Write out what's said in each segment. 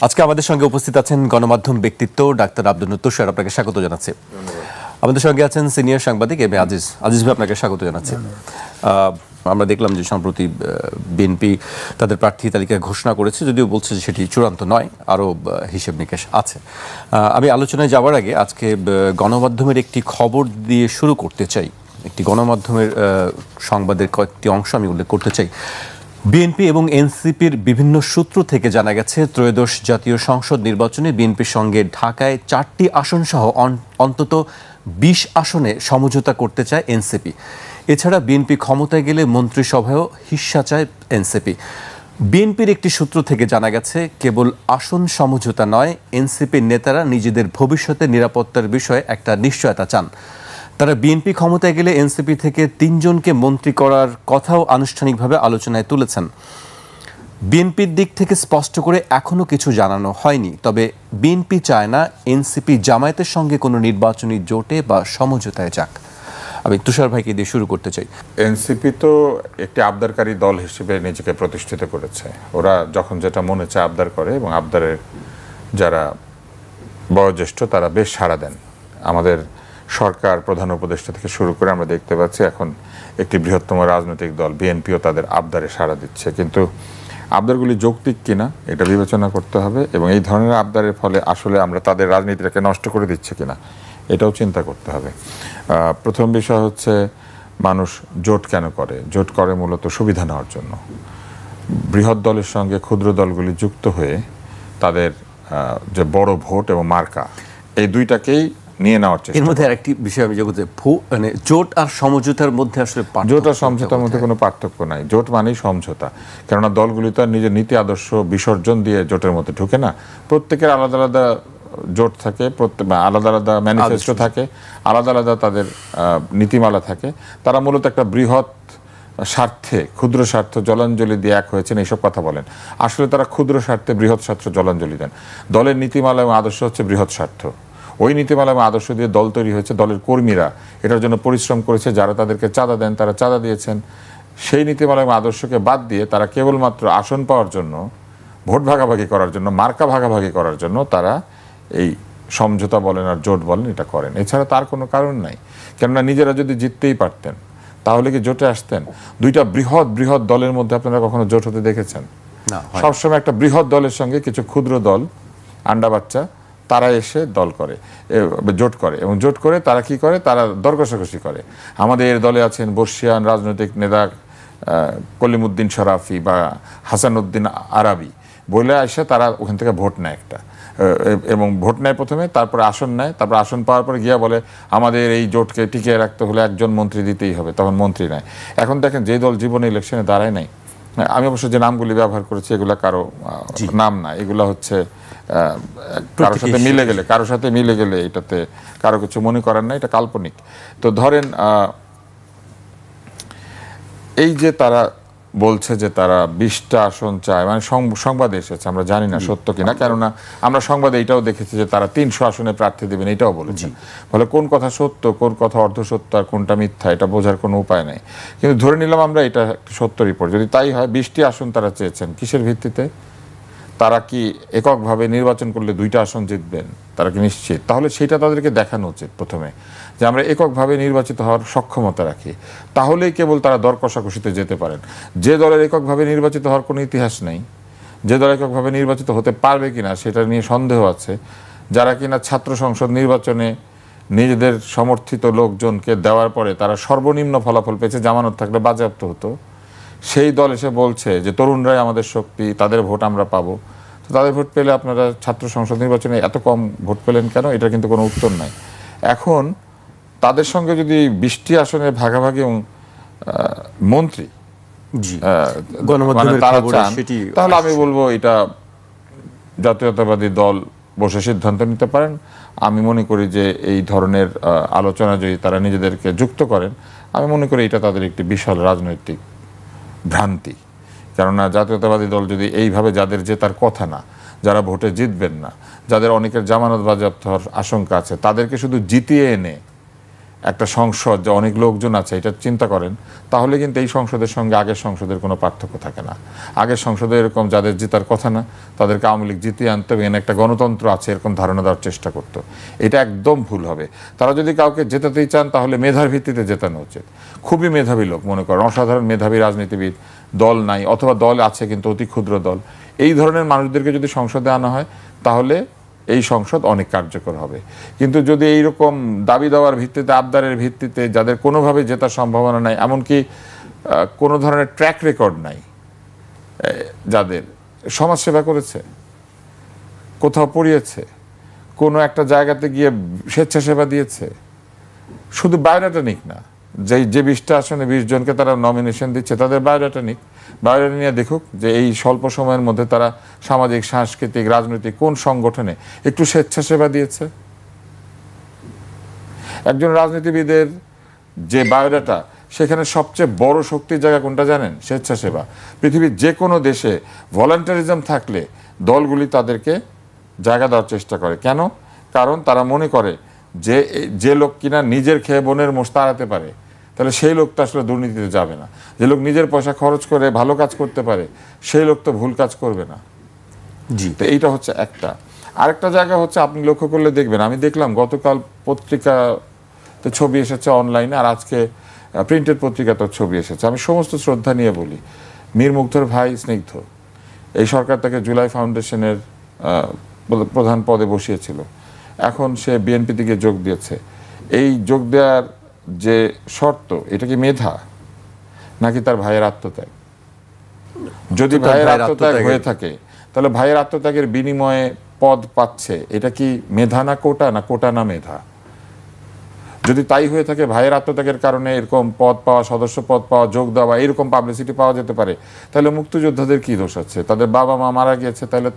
আজকে আমাদের সঙ্গে উপস্থিত আছেন গণমাধ্যম ব্যক্তিত্ব ডাক্তার আব্দুল তুষার, আপনাকে স্বাগত জানাচ্ছি। আমাদের সঙ্গে আছেন সিনিয়র সাংবাদিক এম এ আজিজ। আজিজ ভাই, আপনাকে স্বাগত জানাচ্ছি। আমরা দেখলাম যে সম্প্রতি বিএনপি তাদের প্রার্থী তালিকা ঘোষণা করেছে, যদিও বলছে যে সেটি চূড়ান্ত নয়, আরও হিসেব নিকেশ আছে। আমি আলোচনায় যাওয়ার আগে আজকে গণমাধ্যমের একটি খবর দিয়ে শুরু করতে চাই। একটি গণমাধ্যমের সংবাদের কয়েকটি অংশ আমি উল্লেখ করতে চাই। বিএনপি এবং এনসিপির বিভিন্ন সূত্র থেকে জানা গেছে, ত্রয়োদশ জাতীয় সংসদ নির্বাচনে বিএনপির সঙ্গে ঢাকায় 4টি আসন সহ অন্তত 20 আসনে সমঝোতা করতে চায় এনসিপি। এছাড়া বিএনপি ক্ষমতায় গেলে মন্ত্রিসভায়ও হিস্সা চায় এনসিপি। বিএনপির একটি সূত্র থেকে জানা গেছে, কেবল আসন সমঝোতা নয়, এনসিপির নেতারা নিজেদের ভবিষ্যতের নিরাপত্তার বিষয়ে একটা নিশ্চয়তা চান। তারা বিএনপি ক্ষমতায় গেলে এনসিপি থেকে 3 জনকে মন্ত্রী করার কথাও আনুষ্ঠানিকভাবে আলোচনায় তুলেছেন। বিএনপির দিক থেকে স্পষ্ট করে এখনও কিছু জানানো হয়নি, তবে বিএনপি চায় না এনসিপি জামায়াতের সঙ্গে কোনো নির্বাচনী জোটে বা সমঝোতায় যাক। আমি তুষার ভাইকে দিয়ে শুরু করতে চাই। এনসিপি তো একটি আবদারকারী দল হিসেবে নিজেকে প্রতিষ্ঠিত করেছে। ওরা যখন যেটা মনে চায় আবদার করে, এবং আবদারের যারা বয়োজ্যেষ্ঠ তারা বেশ সাড়া দেন। আমাদের সরকার, প্রধান উপদেষ্টা থেকে শুরু করে আমরা দেখতে পাচ্ছি এখন একটি বৃহত্তম রাজনৈতিক দল বিএনপিও তাদের আবদারে সাড়া দিচ্ছে। কিন্তু আবদারগুলি যৌক্তিক কিনা এটা বিবেচনা করতে হবে, এবং এই ধরনের আবদারের ফলে আসলে আমরা তাদের রাজনীতিটাকে নষ্ট করে দিচ্ছে কিনা এটাও চিন্তা করতে হবে। প্রথম বিষয় হচ্ছে, মানুষ জোট কেন করে? জোট করে মূলত সুবিধা নেওয়ার জন্য। বৃহৎ দলের সঙ্গে ক্ষুদ্র দলগুলি যুক্ত হয়ে তাদের যে বড় ভোট এবং মার্কা, এই দুইটাকেই নিয়ে নেওয়ার চেষ্টা। এর মধ্যে আরেকটি বিষয় আমি জগতে, মানে জোট আর সমঝোতার মধ্যে আসলে জোট আর সমঝোতার মধ্যে কোনো পার্থক্য নাই। জোট মানেই সমঝোতা, কেননা দলগুলি তো আর নিজের নীতি আদর্শ বিসর্জন দিয়ে জোটের মধ্যে ঢুকে না। প্রত্যেকের আলাদা আলাদা জোট থাকে, আলাদা আলাদা ম্যানিফেস্টো থাকে, আলাদা আলাদা তাদের নীতিমালা থাকে। তারা মূলত একটা বৃহৎ স্বার্থে, ক্ষুদ্র স্বার্থ জলাঞ্জলি দিয়ে এক হয়েছেন এইসব কথা বলেন। আসলে তারা ক্ষুদ্র স্বার্থে বৃহৎ স্বার্থ জলাঞ্জলি দেন। দলের নীতিমালা এবং আদর্শ হচ্ছে বৃহৎ স্বার্থ। ওই নীতিমালা এবং আদর্শ দিয়ে দল তৈরি হয়েছে। দলের কর্মীরা এটার জন্য পরিশ্রম করেছে, যারা তাদেরকে চাঁদা দেন তারা চাঁদা দিয়েছেন। সেই নীতিমালা এবং আদর্শকে বাদ দিয়ে তারা কেবলমাত্র আসন পাওয়ার জন্য, ভোট ভাগাভাগি করার জন্য, মার্কা ভাগাভাগি করার জন্য তারা এই সমঝোতা বলেন আর জোট বলেন এটা করেন। এছাড়া তার কোনো কারণ নাই। কেননা নিজেরা যদি জিততেই পারতেন তাহলে কি জোটে আসতেন? দুইটা বৃহৎ বৃহৎ দলের মধ্যে আপনারা কখনো জোট হতে দেখেছেন? না। সবসময় একটা বৃহৎ দলের সঙ্গে কিছু ক্ষুদ্র দল, আন্ডা বাচ্চা, তারা এসে দল করে, জোট করে, এবং জোট করে তারা কি করে? তারা দর কষাকষি করে। আমাদের দলে আছেন বর্ষিয়ান রাজনৈতিক নেতা কলিমুদ্দিন শরাফি বা হাসানুদ্দিন আরাবি বলে আসে, তারা ওখান থেকে ভোট নেয় একটা, এবং ভোট নেয় প্রথমে, তারপরে আসন নেয়, তারপর আসন পাওয়ার পরে গিয়া বলে আমাদের এই জোটকে টিকিয়ে রাখতে হলে একজন মন্ত্রী দিতেই হবে, তখন মন্ত্রী নেয়। এখন দেখেন যে দল জীবনে ইলেকশনে দাঁড়ায় নাই, আমি অবশ্য যে নামগুলি ব্যবহার করেছি এগুলা কারো নাম না, এগুলা হচ্ছে কারোর সাথে মিলে গেলে এটাতে কারো কিছু মনে করার না, এটা কাল্পনিক। তো ধরেন এই যে তারা বলছে যে তারা 20টা আসন চায়, মানে সংবাদে এসেছে, আমরা জানি না সত্য কিনা, কেননা আমরা সংবাদে এটাও দেখেছি যে তারা 300 আসনে প্রার্থী দেবেন, এটাও বলেছেন। ফলে কোন কথা সত্য, কোন কথা অর্ধসত্য আর কোনটা মিথ্যা এটা বোঝার কোনো উপায় নেই। কিন্তু ধরে নিলাম আমরা এটা একটা সত্য রিপোর্ট। যদি তাই হয়, 20টি আসন তারা চেয়েছেন, কিসের ভিত্তিতে? তারা কি এককভাবে নির্বাচন করলে 2টা আসন জিতবেন? তারা কি নিশ্চিত? তাহলে সেটা তাদেরকে দেখানো উচিত প্রথমে, যে আমরা এককভাবে নির্বাচিত হওয়ার সক্ষমতা রাখি। তাহলেই কেবল তারা দর কষাকষিতে যেতে পারেন। যে দলের এককভাবে নির্বাচিত হওয়ার কোনো ইতিহাস নেই, যে দল এককভাবে নির্বাচিত হতে পারবে কিনা সেটা নিয়ে সন্দেহ আছে, যারা কিনা ছাত্র সংসদ নির্বাচনে নিজেদের সমর্থিত লোকজনকে দেওয়ার পরে তারা সর্বনিম্ন ফলাফল পেয়েছে, জামানত থাকলে বাজেয়াপ্ত হতো, সেই দল এসে বলছে যে তরুণরাই আমাদের শক্তি, তাদের ভোট আমরা পাবো। তো তাদের ভোট পেলে আপনারা ছাত্র সংসদ নির্বাচনে এত কম ভোট পেলেন কেন? এটা কিন্তু কোনো উত্তর নাই। এখন তাদের সঙ্গে যদি 20টি আসনের ভাগাভাগি এবং মন্ত্রী তারা চান, তাহলে আমি বলবো এটা জাতীয়তাবাদী দল বসে সিদ্ধান্ত নিতে পারেন। আমি মনে করি যে এই ধরনের আলোচনা যদি তারা নিজেদেরকে যুক্ত করেন, আমি মনে করি এটা তাদের একটি বিশাল রাজনৈতিক ভ্রান্তি। কেননা জাতীয়তাবাদী দল যদি এইভাবে, যাদের জেতার কথা না, যারা ভোটে জিতবেন না, যাদের অনেকের জামানত বাজেয়াপ্ত হওয়ার আশঙ্কা আছে, তাদেরকে শুধু জিতিয়ে এনে একটা সংসদ যে অনেক লোকজন আছে এটা চিন্তা করেন, তাহলে কিন্তু এই সংসদের সঙ্গে আগের সংসদের কোনো পার্থক্য থাকে না। আগের সংসদে এরকম যাদের জেতার কথা না তাদেরকে আওয়ামী লীগ জিতিয়ে আনতে হবে, এখানে একটা গণতন্ত্র আছে এরকম ধারণা দেওয়ার চেষ্টা করতো। এটা একদম ভুল হবে। তারা যদি কাউকে জেতাতেই চান তাহলে মেধার ভিত্তিতে জেতানো উচিত। খুবই মেধাবী লোক মনে করেন, অসাধারণ মেধাবী রাজনীতিবিদ, দল নাই অথবা দল আছে কিন্তু অতি ক্ষুদ্র দল, এই ধরনের মানুষদেরকে যদি সংসদে আনা হয় তাহলে এই সংসদ অনেক কার্যকর হবে। কিন্তু যদি এইরকম দাবি দেওয়ার ভিত্তিতে, আবদারের ভিত্তিতে, যাদের কোনোভাবে জেতার সম্ভাবনা নাই, এমনকি কোনো ধরনের ট্র্যাক রেকর্ড নাই, যাদের সমাজসেবা করেছে, কোথাও পড়িয়েছে, কোনো একটা জায়গাতে গিয়ে স্বেচ্ছাসেবা দিয়েছে, শুধু বায়োডাটা নিক না, যে 20টা আসনে 20 জনকে তারা নমিনেশন দিচ্ছে তাদের বায়োডাটা নিক, বায়োডাটা নিয়ে দেখুক যে এই স্বল্প সময়ের মধ্যে তারা সামাজিক, সাংস্কৃতিক, রাজনৈতিক কোন সংগঠনে একটু স্বেচ্ছাসেবা দিয়েছে। একজন রাজনীতিবিদের যে বায়োডাটা, সেখানে সবচেয়ে বড় শক্তির জায়গা কোনটা জানেন? স্বেচ্ছাসেবা। পৃথিবীর যে কোনো দেশে ভলান্টারিজম থাকলে দলগুলি তাদেরকে জায়গা দেওয়ার চেষ্টা করে। কেন? কারণ তারা মনে করে যে লোক কিনা নিজের খেয়ে বোনের মোষ তাড়াতে পারে, তাহলে সেই লোক তো আসলে দুর্নীতিতে যাবে না। যে লোক নিজের পয়সা খরচ করে ভালো কাজ করতে পারে সেই লোক তো ভুল কাজ করবে না। জি, তো এইটা হচ্ছে একটা। আরেকটা জায়গা হচ্ছে, আপনি লক্ষ্য করলে দেখবেন, আমি দেখলাম গতকাল পত্রিকাতে ছবি এসেছে অনলাইনে, আর আজকে প্রিন্টেড পত্রিকাতেও ছবি এসেছে। আমি সমস্ত শ্রদ্ধা নিয়ে বলি, মীর মুগ্ধর ভাই স্নিগ্ধ, এই সরকার তাকে জুলাই ফাউন্ডেশনের প্রধান পদে বসিয়েছিল, এখন সে বিএনপি থেকে যোগ দিয়েছে। এই যোগ দেওয়ার যে শর্ত, এটা কি মেধা নাকি তার ভাইয়ের আত্মত্যাগ? যদি ভাইয়ের আত্মত্যাগ হয়ে থাকে তাহলে ভাইয়ের আত্মত্যাগের বিনিময়ে পদ পাচ্ছে, এটা কি মেধা না কোটা, না কোটা না মেধা? যদি তাই হয়ে থাকে, ভাইয়ের আত্মত্যাগের কারণে এরকম পদ পাওয়া, সদস্য পদ পাওয়া, যোগ দেওয়া, এরকম পাবলিসিটি পাওয়া যেতে পারে, তাহলে মুক্তিযোদ্ধাদের কি দোষ আছে? তাদের বাবা মা মারা গিয়েছে, তাহলে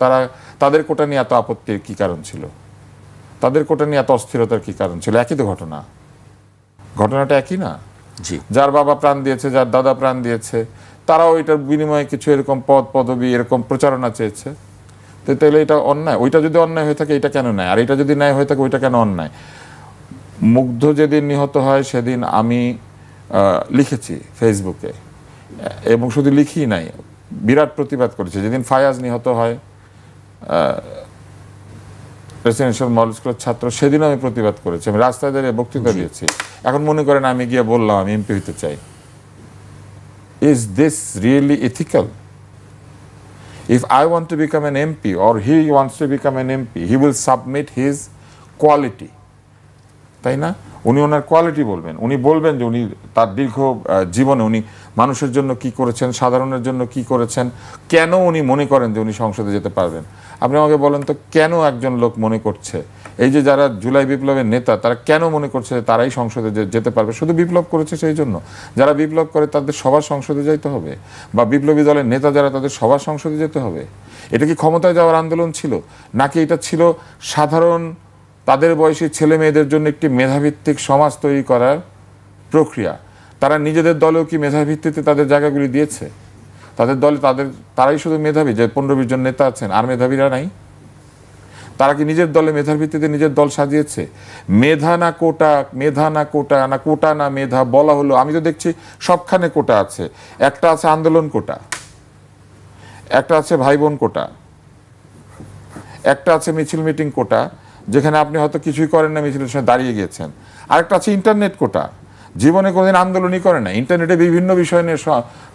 তাদের কোটা নিয়ে এত আপত্তির কি কারণ ছিল? তাদের কোটা নিয়ে এত অস্থিরতার কি কারণ ছিল? একই তো ঘটনা, ঘটনাটা একই না? জি। যার বাবা প্রাণ দিয়েছে, যার দাদা প্রাণ দিয়েছে, তারাও এটার বিনিময়ে কিছু এরকম পদ পদবি, এরকম প্রচারণা চেয়েছে। তো তাহলে এটা অন্যায়? ওইটা যদি অন্যায় হয়ে থাকে এটা কেন ন্যায়? আর এটা যদি ন্যায় হয়ে থাকে ওইটা কেন অন্যায়? মুগ্ধ যেদিন নিহত হয় সেদিন আমি লিখেছি ফেসবুকে, এবং শুধু লিখি নাই, বিরাট প্রতিবাদ করেছি। যেদিন ফায়াজ নিহত হয়, রেসিডেন্সিয়াল মডেল স্কুলের ছাত্র, সেদিন আমি প্রতিবাদ করেছি, আমি রাস্তায় দাঁড়িয়ে বক্তৃতা দিয়েছি। এখন মনে করেন আমি গিয়ে বললাম আমি এমপি হতে চাই। Is this really ethical? If I want to become an MP or he wants to become an MP, he will submit his quality, তাই না? উনি ওনার কোয়ালিটি বলবেন, উনি বলবেন যে উনি তার দীর্ঘ জীবনে উনি মানুষের জন্য কি করেছেন, সাধারণের জন্য কি করেছেন, কেন উনি মনে করেন যে উনি সংসদে যেতে পারবেন। আপনি আমাকে বলেন তো, কেন একজন লোক মনে করছে, এই যে যারা জুলাই বিপ্লবের নেতা, তারা কেন মনে করছে যে তারাই সংসদে যেতে পারবে? শুধু বিপ্লব করেছে সেই জন্য? যারা বিপ্লব করে তাদের সবার সংসদে যাইতে হবে? বা বিপ্লবী দলের নেতা যারা, তাদের সবার সংসদে যেতে হবে? এটা কি ক্ষমতায় যাওয়ার আন্দোলন ছিল, নাকি এটা ছিল সাধারণ তাদের বয়সী ছেলে মেয়েদের জন্য একটি মেধাভিত্তিক সমাজ তৈরি করার প্রক্রিয়া? তারা নিজেদের দলেও কি মেধাভিত্তিতে তাদের জায়গাগুলি দিয়েছে? তাদের দলে তারাই শুধু মেধাবী, যে 15-20 জন নেতা আছেন, আর মেধাবীরা নাই? তারা কি নিজের দলে মেধার ভিত্তিতে নিজের দল সাজিয়েছে? মেধা না কোটা, মেধা না কোটা, না কোটা না মেধা বলা হলো, আমি তো দেখছি সবখানে কোটা আছে। একটা আছে আন্দোলন কোটা, একটা আছে ভাই বোন কোটা, একটা আছে মিছিল মিটিং কোটা, যেখানে আপনি হয়তো কিছুই করেন না, মিছিলের সময় দাঁড়িয়ে গিয়েছেন। আরেকটা আছে ইন্টারনেট কোটা, জীবনে কোনোদিন আন্দোলনই করে না, ইন্টারনেটে বিভিন্ন বিষয় নিয়ে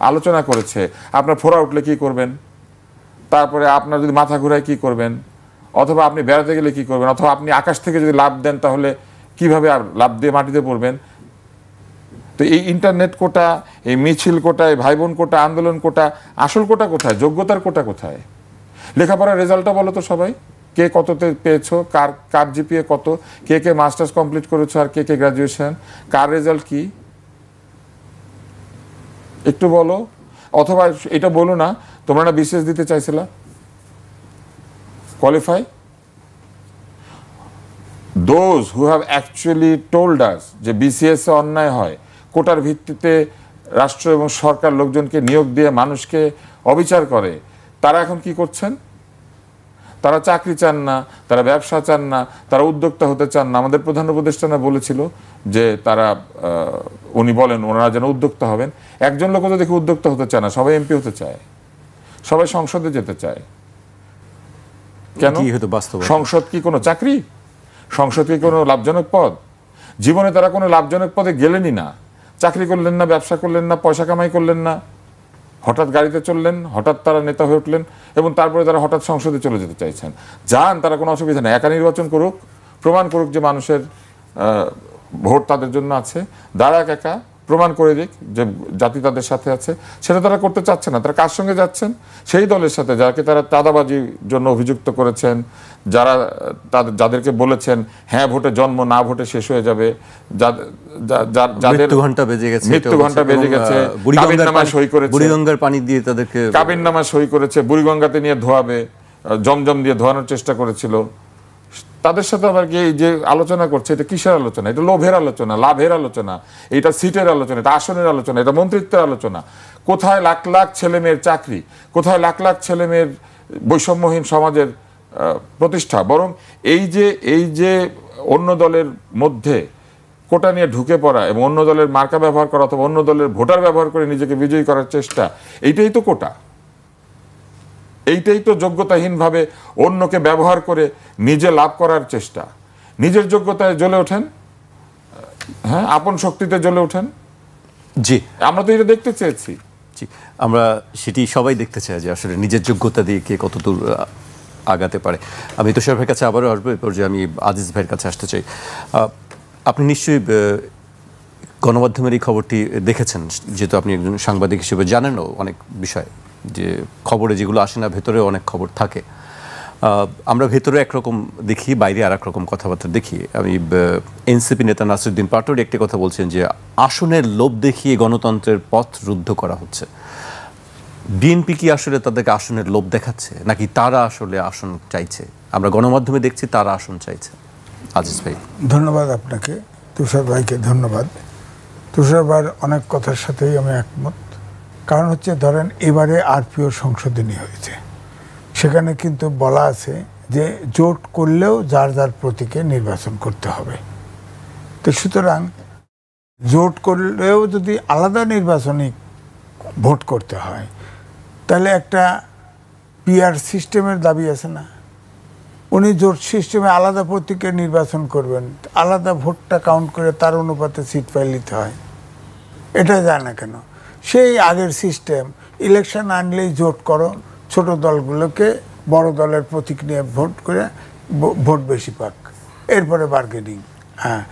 আলোচনা করেছে। আপনার ফোড়া উঠলে কি করবেন, তারপরে আপনার যদি মাথা ঘুরায় কি করবেন, অথবা আপনি বেড়াতে গেলে কি করবেন, অথবা আপনি আকাশ থেকে যদি লাফ দেন তাহলে কিভাবে লাফ দিয়ে মাটিতে পড়বেন। তো এই ইন্টারনেট কোটা, এই মিছিল কোটা, এই ভাই বোন কোটা, আন্দোলন কোটা, আসল কোটা কোথায়? যোগ্যতার কোটা কোথায়? লেখাপড়ার রেজাল্টটা বলো তো সবাই, কে কততে পেয়েছো, কার জিপিএ কত, কে মাস্টার্স কমপ্লিট করেছো, আর কে গ্রাজুয়েশন, কার রেজাল্ট কি, একটু বলো। অথবা এটা বলো না, তোমরা না বিসিএস দিতে চাইছিলা, qualify? Those who have actually told us যে বিসিএস এ অন্যায় হয়, কোটার ভিত্তিতে রাষ্ট্র এবং সরকার লোকজনকে নিয়োগ দিয়ে মানুষকে অবিচার করে, তারা এখন কি করছেন? তারা চাকরি চান না, তারা ব্যবসা চান না, তারা উদ্যোক্তা হতে চান না। আমাদের প্রধান উপদেষ্টা বলেছিল যে তারা উনি বলেন ওনারা যেন উদ্যোক্তা হবেন। একজন লোক তো দেখি উদ্যোক্তা হতে চায় না, সবাই এমপি হতে চায়, সবাই সংসদে যেতে চায়। কেন? সংসদ কি কোনো চাকরি? সংসদ কি কোনো লাভজনক পদ? জীবনে তারা কোনো লাভজনক পদে গেলেনই না, চাকরি করলেন না, ব্যবসা করলেন না, পয়সা কামাই করলেন না, হঠাৎ গাড়িতে চললেন, হঠাৎ তারা নেতা হয়ে উঠলেন এবং তারপরে তারা হঠাৎ সংসদে চলে যেতে চাইছেন। যান, তারা কোনো অসুবিধা নেই, একা নির্বাচন করুক, প্রমাণ করুক যে মানুষের ভোট তাদের জন্য আছে, দাঁড়াক একা, প্রমাণ করে দিক যে জাতি তাদের সাথে আছে। সেটা তারা করতে চাচ্ছে না। তারা কার সঙ্গে যাচ্ছেন? সেই দলের সাথে যাকে তারা চাঁদাবাজির জন্য অভিযুক্ত করেছেন, যাদেরকে বলেছেন হ্যাঁ ভোটে জন্ম, না ভোটে শেষ হয়ে যাবে, যাদের মৃত্যু ঘণ্টা বেজে গেছে, কাবিননামায় সই করেছে, বুড়িগঙ্গার পানি দিয়ে তাদেরকে কাবিননামায় সই করেছে, বুড়িগঙ্গাতে নিয়ে ধোয়াবে, জমজম দিয়ে ধোয়ানোর চেষ্টা করেছিল। তাদের সাথে আবার কি যে আলোচনা করছে, এটা কিসের আলোচনা? এটা লোভের আলোচনা, লাভের আলোচনা, এটা সিটের আলোচনা, এটা আসনের আলোচনা, এটা মন্ত্রিত্বের আলোচনা। কোথায় লাখ লাখ ছেলে মেয়ের চাকরি, কোথায় লাখ লাখ ছেলে মেয়ের বৈষম্যহীন সমাজের প্রতিষ্ঠা? বরং এই যে অন্য দলের মধ্যে কোটা নিয়ে ঢুকে পড়া এবং অন্য দলের মার্কা ব্যবহার করা অথবা অন্য দলের ভোটার ব্যবহার করে নিজেকে বিজয়ী করার চেষ্টা, এইটাই তো কোটা। এইটাই তো যোগ্যতাহীনভাবে অন্যকে ব্যবহার করে নিজে লাভ করার চেষ্টা। নিজের যোগ্যতায় জ্বলে ওঠেন, হ্যাঁ, আপন শক্তিতে জ্বলে ওঠেন। জি, আমরা তো এটা দেখতে চেয়েছি। জি, আমরা সেটি সবাই দেখতে চাই যে আসলে নিজের যোগ্যতা দিয়ে কে কতদূর আগাতে পারে। আমি তুষার ভাইয়ের কাছে আবারও আসবো, এরপর যে আমি আজিজ ভাইয়ের কাছে আসতে চাই। আপনি নিশ্চয়ই গণমাধ্যমের এই খবরটি দেখেছেন, যেহেতু আপনি একজন সাংবাদিক হিসেবে জানেনও অনেক বিষয়, যে খবরে যেগুলো আসে না ভেতরেও অনেক খবর থাকে। আমরা ভেতরে একরকম দেখি, বাইরে আর এক রকম কথাবার্তা দেখি। আমি এনসিপি নেতা নাসিরুদ্দিন পাটোয়ারি একটি কথা বলছেন যে আসনের লোভ দেখিয়ে গণতন্ত্রের পথ রুদ্ধ করা হচ্ছে। বিএনপি কি আসলে তাদেরকে আসনের লোভ দেখাচ্ছে, নাকি তারা আসলে আসন চাইছে? আমরা গণমাধ্যমে দেখছি তারা আসন চাইছে। আজিজ ভাই, ধন্যবাদ আপনাকে, তুষার ভাইকে ধন্যবাদ। তুষার ভাইয়ের অনেক কথার সাথেই আমি একমত। কারণ হচ্ছে, ধরেন এবারে আরপিও সংশোধনী হয়েছে, সেখানে কিন্তু বলা আছে যে জোট করলেও যার যার প্রতীকে নির্বাচন করতে হবে। তো সুতরাং জোট করলেও যদি আলাদা নির্বাচনী ভোট করতে হয়, তাহলে একটা পিআর সিস্টেমের দাবি আছে না? উনি জোট সিস্টেমে আলাদা প্রতীকে নির্বাচন করবেন, আলাদা ভোটটা কাউন্ট করে তার অনুপাতে সিট পাই নিতে হয়। এটা যায় না কেন? সেই আগের সিস্টেম, ইলেকশন আনলেই জোট করো, ছোট দলগুলোকে বড় দলের প্রতীক নিয়ে ভোট করে ভোট বেশি পাক, এরপরে বার্গেনিং। হ্যাঁ,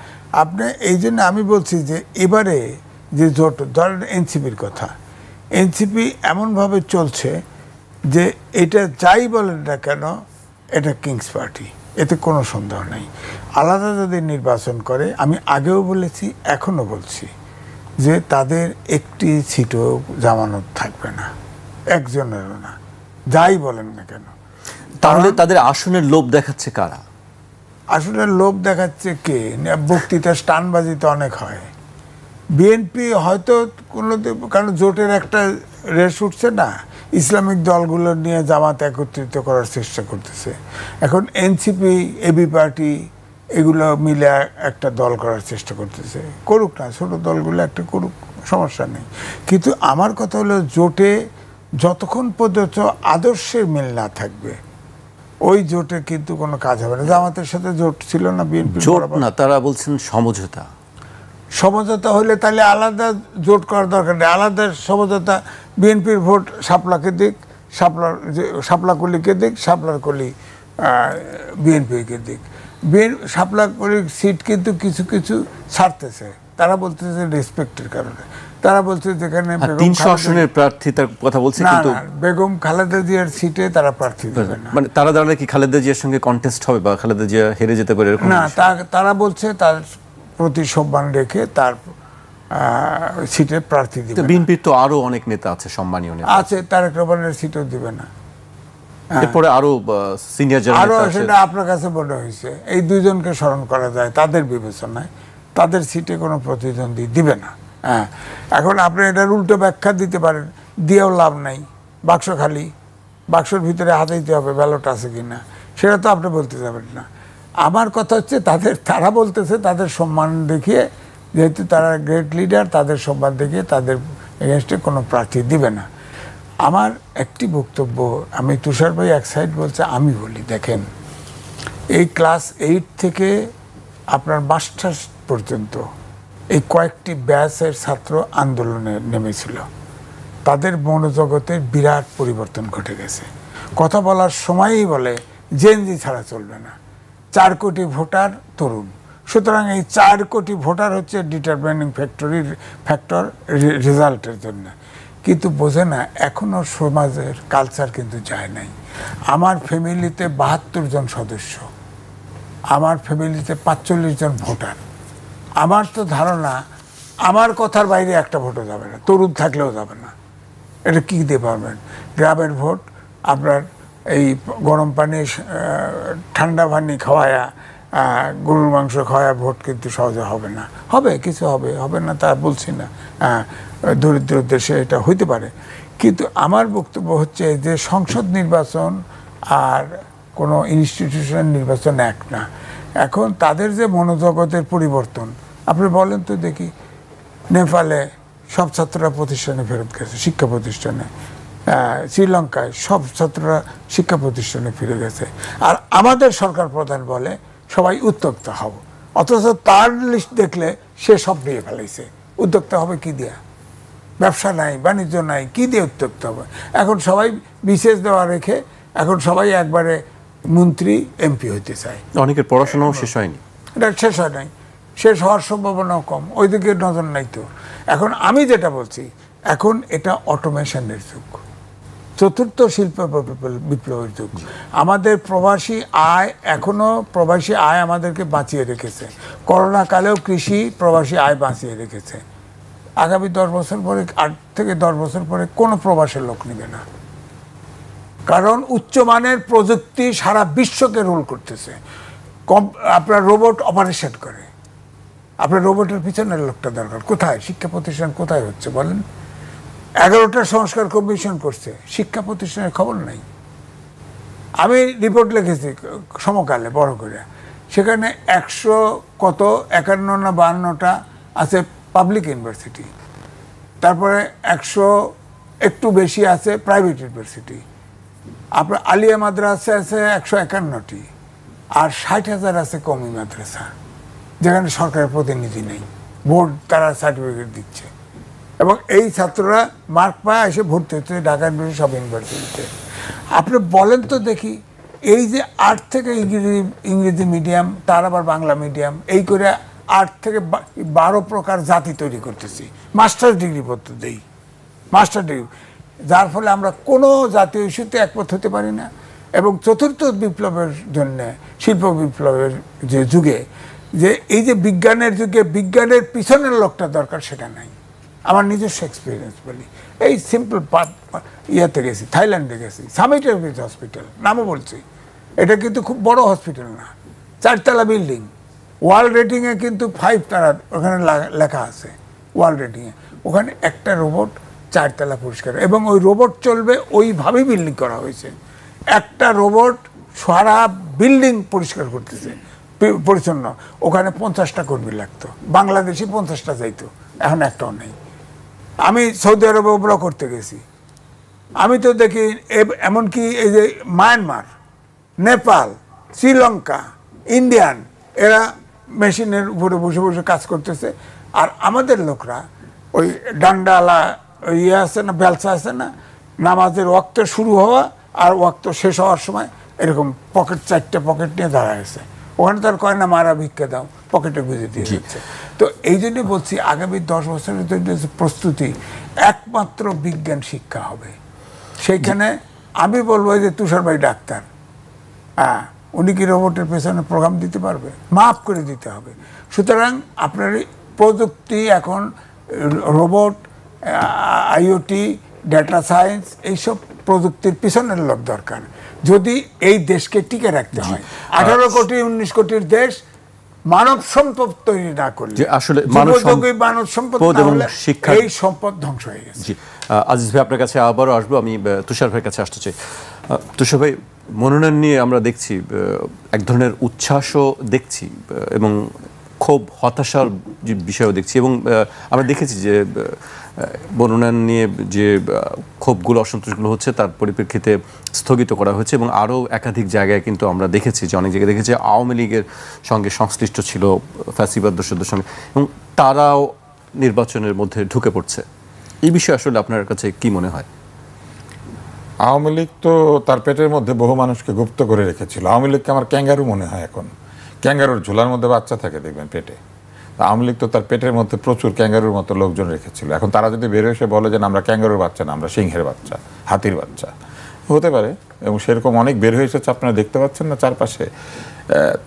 আপনি এই জন্য আমি বলছি যে এবারে যে জোট, ধরেন এনসিপির কথা, এনসিপি এমনভাবে চলছে যে এটা যাই বলেন না কেন, এটা কিংস পার্টি, এতে কোনো সন্দেহ নেই। আলাদা যদি নির্বাচন করে, আমি আগেও বলেছি এখনও বলছি যে তাদের একটি সিটও জামানত থাকবে না, একজনেরও না, যাই বলেন না কেন। তাহলে তাদের আসনের লোভ দেখাচ্ছে কারা? আসনের লোভ দেখাচ্ছে কে? বক্তৃতা স্টানবাজি তো অনেক হয়। বিএনপি হয়তো কোনো, কারণ জোটের একটা রেস উঠছে না, ইসলামিক দলগুলো নিয়ে জামাত একত্রিত করার চেষ্টা করতেছে। এখন এনসিপি, এবি পার্টি, এগুলো মিলে একটা দল করার চেষ্টা করতেছে। করুক না, ছোট দলগুলো একটা করুক, সমস্যা নেই। কিন্তু আমার কথা হলো, জোটে যতক্ষণ পর্যন্ত আদর্শের মিল না থাকবে, ওই জোটে কিন্তু কোনো কাজ হবে না। জামাতের সাথে জোট ছিল না বিএনপি, জোট না, তারা বলছেন সমঝোতা। সমঝোতা হলে তাহলে আলাদা জোট করার দরকার নেই। আলাদা সমঝোতা, বিএনপির ভোট শাপলাকে দিক, শাপলা কলিকে দিক, শাপলার কলি বিএনপিকে দিক। শাপলা কলির সিট কিন্তু কিছু কিছু ছাড়তেছে, তারা বলতেছে রেসপেক্টের কারণে। তারা বলছে যেখানে 300 আসনের প্রার্থীতার কথা বলছে, কিন্তু বেগম খালেদা জিয়ার সিটে তারা প্রার্থী দেবে না। মানে তারা দাঁড়ালে কি খালেদা জিয়ার সঙ্গে কন্টেস্ট হবে বা খালেদা জিয়া হেরে যেতে পারে এরকম না? তারা বলছে তার প্রতি সম্মান রেখে তার সিটে প্রার্থী দিবে। বিএনপির তো আরো অনেক নেতা আছে, সম্মানীয় নেতা আছে, তারেক রহমানের সিটও দিবে না। এরপরে আরো সিনিয়র যারা আরো, সেটা আপনার কাছে মনে হয়েছে, এই দুইজনকে স্মরণ করা যায় তাদের বিবেচনায়, তাদের সিটে কোনো প্রতিদ্বন্দ্বী দিবে না। হ্যাঁ, এখন আপনি এটার উল্টো ব্যাখ্যা দিতে পারেন, দিয়েও লাভ নাই, বাক্স খালি, বাক্সর ভিতরে হাত দিতে হবে ব্যালট আছে কিনা। সেটা তো আপনি বলতে যাবেন না। আমার কথা হচ্ছে তারা বলতেছে তাদের সম্মান দেখিয়ে, যেহেতু তারা গ্রেট লিডার, তাদের সম্মান দেখিয়ে তাদের এগেনস্টে কোনো প্রার্থী দিবে না। আমার একটি বক্তব্য, আমি তুষার ভাই এক সাইড বলছে, আমি বলি দেখেন, এই ক্লাস 8 থেকে আপনার মাস্টার্স পর্যন্ত এই কয়েকটি ব্যাচের ছাত্র আন্দোলনে নেমেছিল, তাদের মনোজগতের বিরাট পরিবর্তন ঘটে গেছে। কথা বলার সময়ই বলে জেনজি ছাড়া চলবে না। 4 কোটি ভোটার তরুণ, সুতরাং এই 4 কোটি ভোটার হচ্ছে ডিটারমিনিং ফ্যাক্টর রেজাল্টের জন্য। কিন্তু বোঝে না এখনও সমাজের কালচার কিন্তু যায় নাই। আমার ফ্যামিলিতে 72 জন সদস্য, আমার ফ্যামিলিতে 45 জন ভোটার। আমার তো ধারণা আমার কথার বাইরে একটা ভোটও যাবে না, তরুণ থাকলেও যাবে না। এটা কী দিয়ে পারবেন? গ্রামের ভোট আপনার এই গরম পানি ঠান্ডা পানি খাওয়ায়া, গরুর মাংস খাওয়ায়া ভোট কিন্তু সহজে হবে না। হবে, কিছু হবে, হবে না তা বলছি না, দরিদ্র দেশে এটা হইতে পারে। কিন্তু আমার বক্তব্য হচ্ছে যে সংসদ নির্বাচন আর কোনো ইনস্টিটিউশন নির্বাচন এক না। এখন তাদের যে মনোজগতের পরিবর্তন, আপনি বলেন তো দেখি, নেপালে সব ছাত্ররা প্রতিষ্ঠানে ফেরত গেছে, শিক্ষা প্রতিষ্ঠানে। শ্রীলঙ্কায় সব ছাত্ররা শিক্ষা প্রতিষ্ঠানে ফিরে গেছে। আর আমাদের সরকার প্রধান বলে সবাই উদ্যোক্তা হব, অথচ তার লিস্ট দেখলে সে সব নিয়ে ফেলাইছে। উদ্যোক্তা হবে কি দিয়া? ব্যবসা নাই, বাণিজ্য নাই, কি দিয়ে উদ্যোক্তা হবে? এখন সবাই বিশেষ দেওয়া রেখে এখন সবাই একবারে মন্ত্রী এমপি হইতে চায়। অনেকের পড়াশোনাও শেষ হয়নি, এটা শেষ হয় নাই, শেষ হওয়ার সম্ভাবনাও কম, ওই দিকে নজর নাই তো। এখন আমি যেটা বলছি, এখন এটা অটোমেশনের যুগ, চতুর্থ শিল্প বিপ্লবের যুগ। আমাদের প্রবাসী আয়, এখনও প্রবাসী আয় আমাদেরকে বাঁচিয়ে রেখেছে। করোনা কালেও কৃষি প্রবাসী আয় বাঁচিয়ে রেখেছে। আগামী 10 বছর পরে, 8 থেকে 10 বছর পরে কোনো প্রবাসের লোক নেবে না, কারণ উচ্চমানের প্রযুক্তি সারা বিশ্বকে রোল করতেছে। আপনার রোবট অপারেশন করে, আপনার রোবটের পিছনের লোকটা দরকার। কোথায়? শিক্ষা প্রতিষ্ঠান কোথায় হচ্ছে বলেন? 11টা সংস্কার কমিশন করছে, শিক্ষা প্রতিষ্ঠানের খবর নাই। আমি রিপোর্ট লিখেছি সমকালে বড় করে, সেখানে 51 না 52টা আছে পাবলিক ইউনিভার্সিটি, তারপরে 100 একটু বেশি আছে প্রাইভেট ইউনিভার্সিটি। আপনার আলিয়া মাদ্রাসা আছে 151টি, আর 60,000 আছে কওমি মাদ্রাসা, যেখানে সরকারের প্রতিনিধি নেই, বোর্ড তারা সার্টিফিকেট দিচ্ছে। এবং এই ছাত্ররা মার্ক পায় এসে ভর্তি হচ্ছে ঢাকা ইউনিভার্সিটি, সব ইউনিভার্সিটিতে। আপনি বলেন তো দেখি, এই যে 8 থেকে ইংরেজি মিডিয়াম, তার আবার বাংলা মিডিয়াম, এই করে 8 থেকে 12 প্রকার জাতি তৈরি করতেছি, মাস্টার্স ডিগ্রি পড়তে দেই, মাস্টার ডিগ্রি, যার ফলে আমরা কোনো জাতীয় ইস্যুতে একমত হতে পারি না। এবং চতুর্থ বিপ্লবের জন্যে, শিল্প বিপ্লবের যে যুগে, যে এই যে বিজ্ঞানের যুগে বিজ্ঞানের পিছনের লোকটা দরকার, সেটা নাই। আমার নিজস্ব এক্সপিরিয়েন্স বলি, এই সিম্পল ইয়াতে গেছি, থাইল্যান্ডে গেছি, সামিটের হসপিটাল, নামও বলছি, এটা কিন্তু খুব বড় হসপিটাল না, 4 তলা বিল্ডিং, ওয়ার্ল্ড রেটিংয়ে কিন্তু 5 তারা ওখানে লেখা আছে ওয়ার্ল্ড রেটিংয়ে। ওখানে একটা রোবট 4 তলা পরিষ্কার, এবং ওই রোবট চলবে ওইভাবেই বিল্ডিং করা হয়েছে। একটা রোবট সারা বিল্ডিং পরিষ্কার করতেছে, পরিচ্ছন্ন। ওখানে 50টা কর্মী লাগতো, বাংলাদেশি 50টা যাইতো, এখন একটাও নেই। আমি সৌদি আরবে ওমরা করতে গেছি, আমি তো দেখি এমনকি এই যে মায়ানমার, নেপাল, শ্রীলঙ্কা, ইন্ডিয়ান, এরা মেশিনের উপরে বসে বসে কাজ করতেছে। আর আমাদের লোকরা ওই ডান্ডালা ইয়ে আছে না, বেলসা আছে না, নামাজের ওয়াক্ত শুরু হওয়া আর ওয়াক্ত শেষ হওয়ার সময় এরকম পকেট, 4টে পকেট নিয়ে দাঁড়ায় আছে। ওখানে তার কয় না মারা ভিক্ষা দাও, পকেটে গুঁজে দিয়ে দিচ্ছে। তো এই জন্য বলছি, আগামী 10 বছরের জন্য প্রস্তুতি একমাত্র বিজ্ঞান শিক্ষা হবে। সেইখানে আমি বলবো যে তুষার ভাই ডাক্তার, উনি কি রোবটের পেছনে প্রোগ্রাম দিতে পারবে? মাফ করে দিতে হবে। সুতরাং আপনার প্রযুক্তি এখন, রোবট, আইওটি, ডেটা সায়েন্স, এইসব প্রযুক্তির পিছনের লোক দরকার যদি এই দেশকে টিকে রাখতে হয়। 18 কোটি 19 কোটির দেশ মানব সম্পদ তৈরি না করলে, আসলে মানব সম্পদ না হলে এই সম্পদ ধ্বংস হয়ে গেছে। আজিজ ভাই, আপনার কাছে আবারও আসবো। আমি তুষার ভাইয়ের কাছে আসতে চাই। তুষার ভাই, মনোনয়ন নিয়ে আমরা দেখছি এক ধরনের উচ্ছ্বাসও দেখছি এবং খুব হতাশার যে বিষয়ও দেখছি, এবং আমরা দেখেছি যে মনোনয়ন নিয়ে যে ক্ষোভগুলো, অসন্তোষগুলো হচ্ছে তার পরিপ্রেক্ষিতে স্থগিত করা হয়েছে, এবং আরও একাধিক জায়গায় কিন্তু আমরা দেখেছি যে অনেক জায়গায় দেখেছি আওয়ামী লীগের সঙ্গে সংশ্লিষ্ট ছিল ফ্যাসিবাদ দোষদের সঙ্গে, এবং তারাও নির্বাচনের মধ্যে ঢুকে পড়ছে। এই বিষয়ে আসলে আপনার কাছে কি মনে হয়? আওয়ামী লীগ তো তার পেটের মধ্যে বহু মানুষকে গুপ্ত করে রেখেছিল। আওয়ামী লীগকে আমার ক্যাঙ্গারু মনে হয় এখন। ক্যাঙ্গারুর ঝোলার মধ্যে বাচ্চা থাকে দেখবেন পেটে। আওয়ামী লীগ তো তার পেটের মধ্যে প্রচুর ক্যাঙ্গারুর মতো লোকজন রেখেছিল। এখন তারা যদি বের এসে বলে যে আমরা ক্যাঙ্গারুর বাচ্চা না, আমরা সিংহের বাচ্চা, হাতির বাচ্চা, হতে পারে, এবং সেরকম অনেক বের হয়ে এসেছে, আপনারা দেখতে পাচ্ছেন না চারপাশে।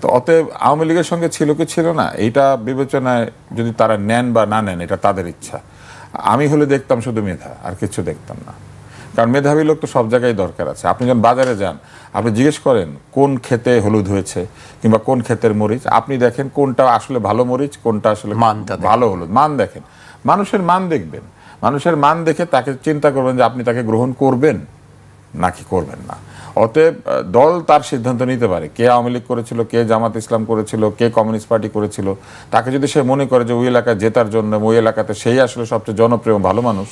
তো অতএব আওয়ামী লীগের সঙ্গে ছিল কি ছিল না এইটা বিবেচনায় যদি তারা নেন বা না নেন এটা তাদের ইচ্ছা। আমি হলে দেখতাম শুধু মেধা, আর কিছু দেখতাম না। কারণ মেধাবী লোক তো সব জায়গায় দরকার আছে। আপনি যখন বাজারে যান, আপনি জিজ্ঞেস করেন কোন ক্ষেতে হলুদ হয়েছে কিংবা কোন ক্ষেতের মরিচ, আপনি দেখেন কোনটা আসলে ভালো মরিচ, কোনটা আসলে ভালো হলুদ, মান দেখেন। মানুষের মান দেখবেন, মানুষের মান দেখে তাকে চিন্তা করবেন যে আপনি তাকে গ্রহণ করবেন নাকি করবেন না। অতএব দল তার সিদ্ধান্ত নিতে পারে কে আওয়ামী লীগ করেছিল, কে জামাত ইসলাম করেছিল, কে কমিউনিস্ট পার্টি করেছিল। তাকে যদি সে মনে করে যে ওই এলাকায় জেতার জন্য, ওই এলাকাতে সেই আসলে সবচেয়ে জনপ্রিয় ভালো মানুষ,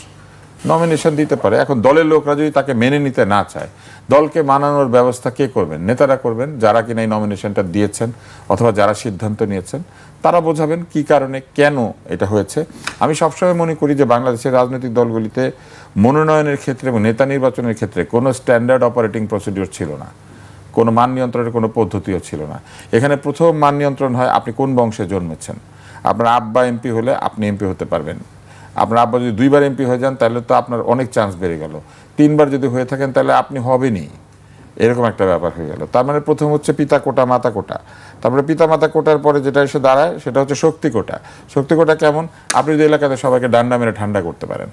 নমিনেশন দিতে পারে। এখন দলের লোকরা যদি তাকে মেনে নিতে না চায়, দলকে মানানোর ব্যবস্থা কে করবেন? নেতারা করবেন, যারা কিনা এই নমিনেশনটা দিয়েছেন অথবা যারা সিদ্ধান্ত নিয়েছেন তারা বোঝাবেন কি কারণে কেন এটা হয়েছে। আমি সবসময় মনে করি যে বাংলাদেশের রাজনৈতিক দলগুলিতে মনোনয়নের ক্ষেত্রে এবং নেতা নির্বাচনের ক্ষেত্রে কোনো স্ট্যান্ডার্ড অপারেটিং প্রসিডিওর ছিল না, কোনো মান নিয়ন্ত্রণের কোনো পদ্ধতিও ছিল না। এখানে প্রথম মান নিয়ন্ত্রণ হয় আপনি কোন বংশে জন্মেছেন। আপনার আব্বা এমপি হলে আপনি এমপি হতে পারবেন। আপনার আব্বা যদি 2বার এমপি হয়ে যান তাহলে তো আপনার অনেক চান্স বেড়ে গেল। 3বার যদি হয়ে থাকেন তাহলে আপনি হবেনই, এরকম একটা ব্যাপার হয়ে গেল। তার মানে প্রথম হচ্ছে পিতা কোটা, মাতা কোটা। তারপরে পিতা মাতা কোটার পরে যেটা এসে দাঁড়ায় সেটা হচ্ছে শক্তি কোটা। শক্তি কোটা কেমন? আপনি যদি এলাকাতে সবাইকে ডান্ডা মেরে ঠান্ডা করতে পারেন,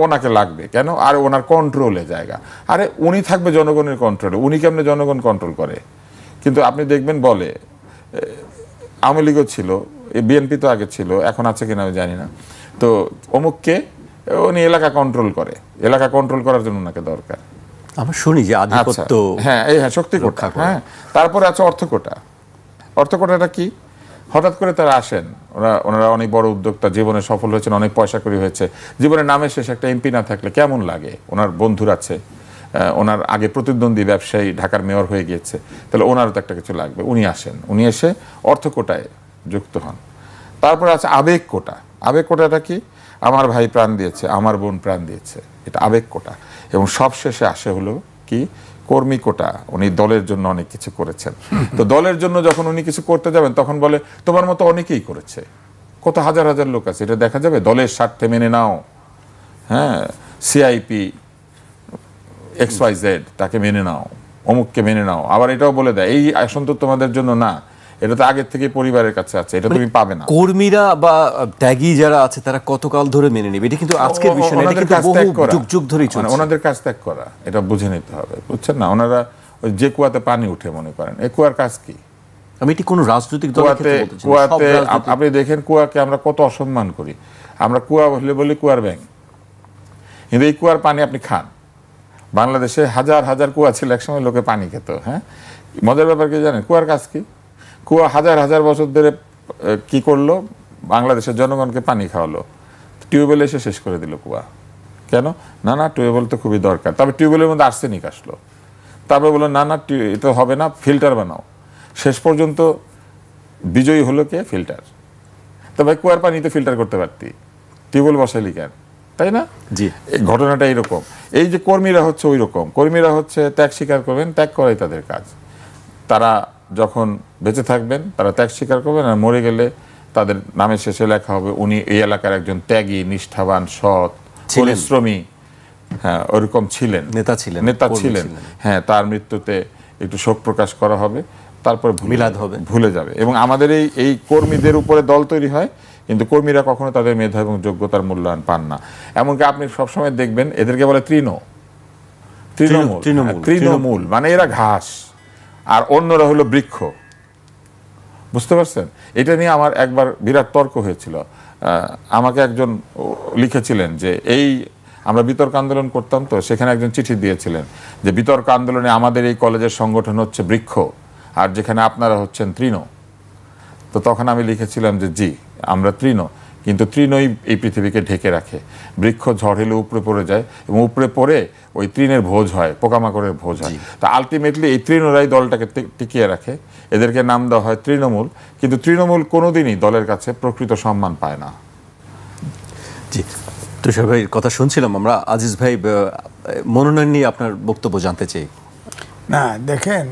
ওনাকে লাগবে কেন? আর ওনার কন্ট্রোলে জায়গা। আরে উনি থাকবে জনগণের কন্ট্রোলে, উনি কেমনে জনগণ কন্ট্রোল করে? কিন্তু আপনি দেখবেন বলে আওয়ামী লীগও ছিল, বিএনপি তো আগে ছিল, এখন আছে কিনা আমি জানি না, তো অমুককে উনি এলাকা কন্ট্রোল করে, এলাকা কন্ট্রোল করার জন্য ওনাকে দরকার। আমরা শুনি যে আধিপত্য, হ্যাঁ এই হ্যাঁ শক্তি কোটা, হ্যাঁ। তারপরে আছে অর্থ কোটা। অর্থ কোটাটা কি? হঠাৎ করে তারা আসেন, ওনারা অনেক বড় উদ্যোক্তা, জীবনে সফল হয়েছেন, অনেক পয়সা করি হয়েছে, জীবনের নামের শেষে একটা এমপি না থাকলে কেমন লাগে? ওনার বন্ধুর আছে, ওনার আগে প্রতিদ্বন্দ্বী ব্যবসায়ী ঢাকার মেয়র হয়ে গিয়েছে, তাহলে ওনারও তো একটা কিছু লাগবে। উনি আসেন, উনি এসে অর্থ কোটায় যুক্ত হন। তারপরে আছে আবেগ কোটা। আবেগ কোটাটা কি? আমার ভাই প্রাণ দিয়েছে, আমার বোন প্রাণ দিয়েছে, এটা আবেগ কোটা। এবং সবশেষে আসে হলো কি? কর্মী কোটা। উনি দলের জন্য অনেক কিছু করেছেন, তো দলের জন্য যখন উনি কিছু করতে যাবেন তখন বলে তোমার মতো অনেকেই করেছে, কত হাজার হাজার লোক আছে, এটা দেখা যাবে, দলের স্বার্থে মেনে নাও। হ্যাঁ, সিআইপি XYZ তাকে মেনে নাও, অমুককে মেনে নাও। আবার এটাও বলে দেয় এই আসন তো তোমাদের জন্য না, এটা তো আগের থেকে পরিবারের কাছে আছে, এটা তুমি পাবে না। কর্মীরা বা ত্যাগী যারা আছে তারা কতকাল ধরে মেনে নেবে? এটা কিন্তু আজকের বিষয় না, এটা কিন্তু বহু যুগ যুগ ধরেই চলছে। ওনাদের কাজ ত্যাগ করা, এটা বুঝে নিতে হবে, বুঝছেন না? ওনারা ওই যে কুয়াতে পানি উঠে মনে করেন, এই কুয়ার কাজ কি? আমি এটি কোনো রাজনৈতিক দলের ক্ষেত্রে বলতে চাই না, কুয়াতে আপনি দেখেন কুয়াকে আমরা কত অসম্মান করি। আমরা কুয়া বলে বলি কুয়ার ব্যাঙ, কিন্তু এই কুয়ার পানি আপনি খান। বাংলাদেশে হাজার হাজার কুয়া ছিল, একসময় লোকে পানি খেত। হ্যাঁ, মজার ব্যাপার কি জানেন? কুয়ার কাজ কি? কুয়া হাজার হাজার বছর ধরে কি করলো? বাংলাদেশের জনগণকে পানি খাওয়ালো। টিউবওয়েল এসে শেষ করে দিল কুয়া। কেন? না না, টিউবওয়েল তো খুবই দরকার। তবে টিউবওয়েলের মধ্যে আর্সেনিক আসলো, তারপরে বললো না না এটা হবে না, ফিল্টার বানাও। শেষ পর্যন্ত বিজয়ী হলো কে? ফিল্টার। তো ভাই কুয়ার পানি তো ফিল্টার করতে পারতি, টিউবওয়েল বসাইলি কেন? তাই না? জি, ঘটনাটা এইরকম। এই যে কর্মীরা হচ্ছে ওই রকম, কর্মীরা হচ্ছে ত্যাগ স্বীকার করবেন, ত্যাগ করাই তাদের কাজ। তারা যখন বেঁচে থাকবেন তারা ত্যাগ স্বীকার করবেন, আর মরে গেলে তাদের নামের শেষে লেখা হবে উনি এই এলাকার একজন ত্যাগী, নিষ্ঠাবান, সৎ, পরিশ্রমী, হ্যাঁ ওরকম ছিলেন, নেতা ছিলেন। হ্যাঁ, তার মৃত্যুতে একটু শোক প্রকাশ করা হবে, তারপর মিলাদ হবে, ভুলে যাবে। এবং আমাদের এই কর্মীদের উপরে দল তৈরি হয়, কিন্তু কর্মীরা কখনো তাদের মেধা এবং যোগ্যতার মূল্যায়ন পান না। এমনকি আপনি সবসময় দেখবেন এদেরকে বলে তৃণমূল, মানে এরা ঘাস আর অন্যরা হলো বৃক্ষ। বুঝতে পারছেন? এটা নিয়ে আমার একবার বিরাট তর্ক হয়েছিল। আমাকে একজন লিখেছিলেন যে এই আমরা বিতর্ক আন্দোলন করতাম, তো সেখানে একজন চিঠি দিয়েছিলেন যে বিতর্ক আন্দোলনে আমাদের এই কলেজের সংগঠন হচ্ছে বৃক্ষ, আর যেখানে আপনারা হচ্ছেন তৃণ। তো তখন আমি লিখেছিলাম যে জি, আমরা তৃণ, কিন্তু তৃণই এই পৃথিবীকে ঢেকে রাখে। বৃক্ষ ঝড় হলে উপরে পড়ে যায়, এবং উপরে পড়ে ওই তৃণের ভোজ হয়, পোকামাকড়ের ভোজ হয়। তো আলটিমেটলি এই তৃণরাই দলটাকে টিকিয়ে রাখে, এদেরকে নাম দেওয়া হয় তৃণমূল। কিন্তু তৃণমূল কোনোদিনই দলের কাছে প্রকৃত সম্মান পায় না। জি, তুষার ভাইয়ের কথা শুনছিলাম আমরা। আজিজ ভাই, মনোনয়ন নিয়ে আপনার বক্তব্য জানতে চাই। না দেখেন,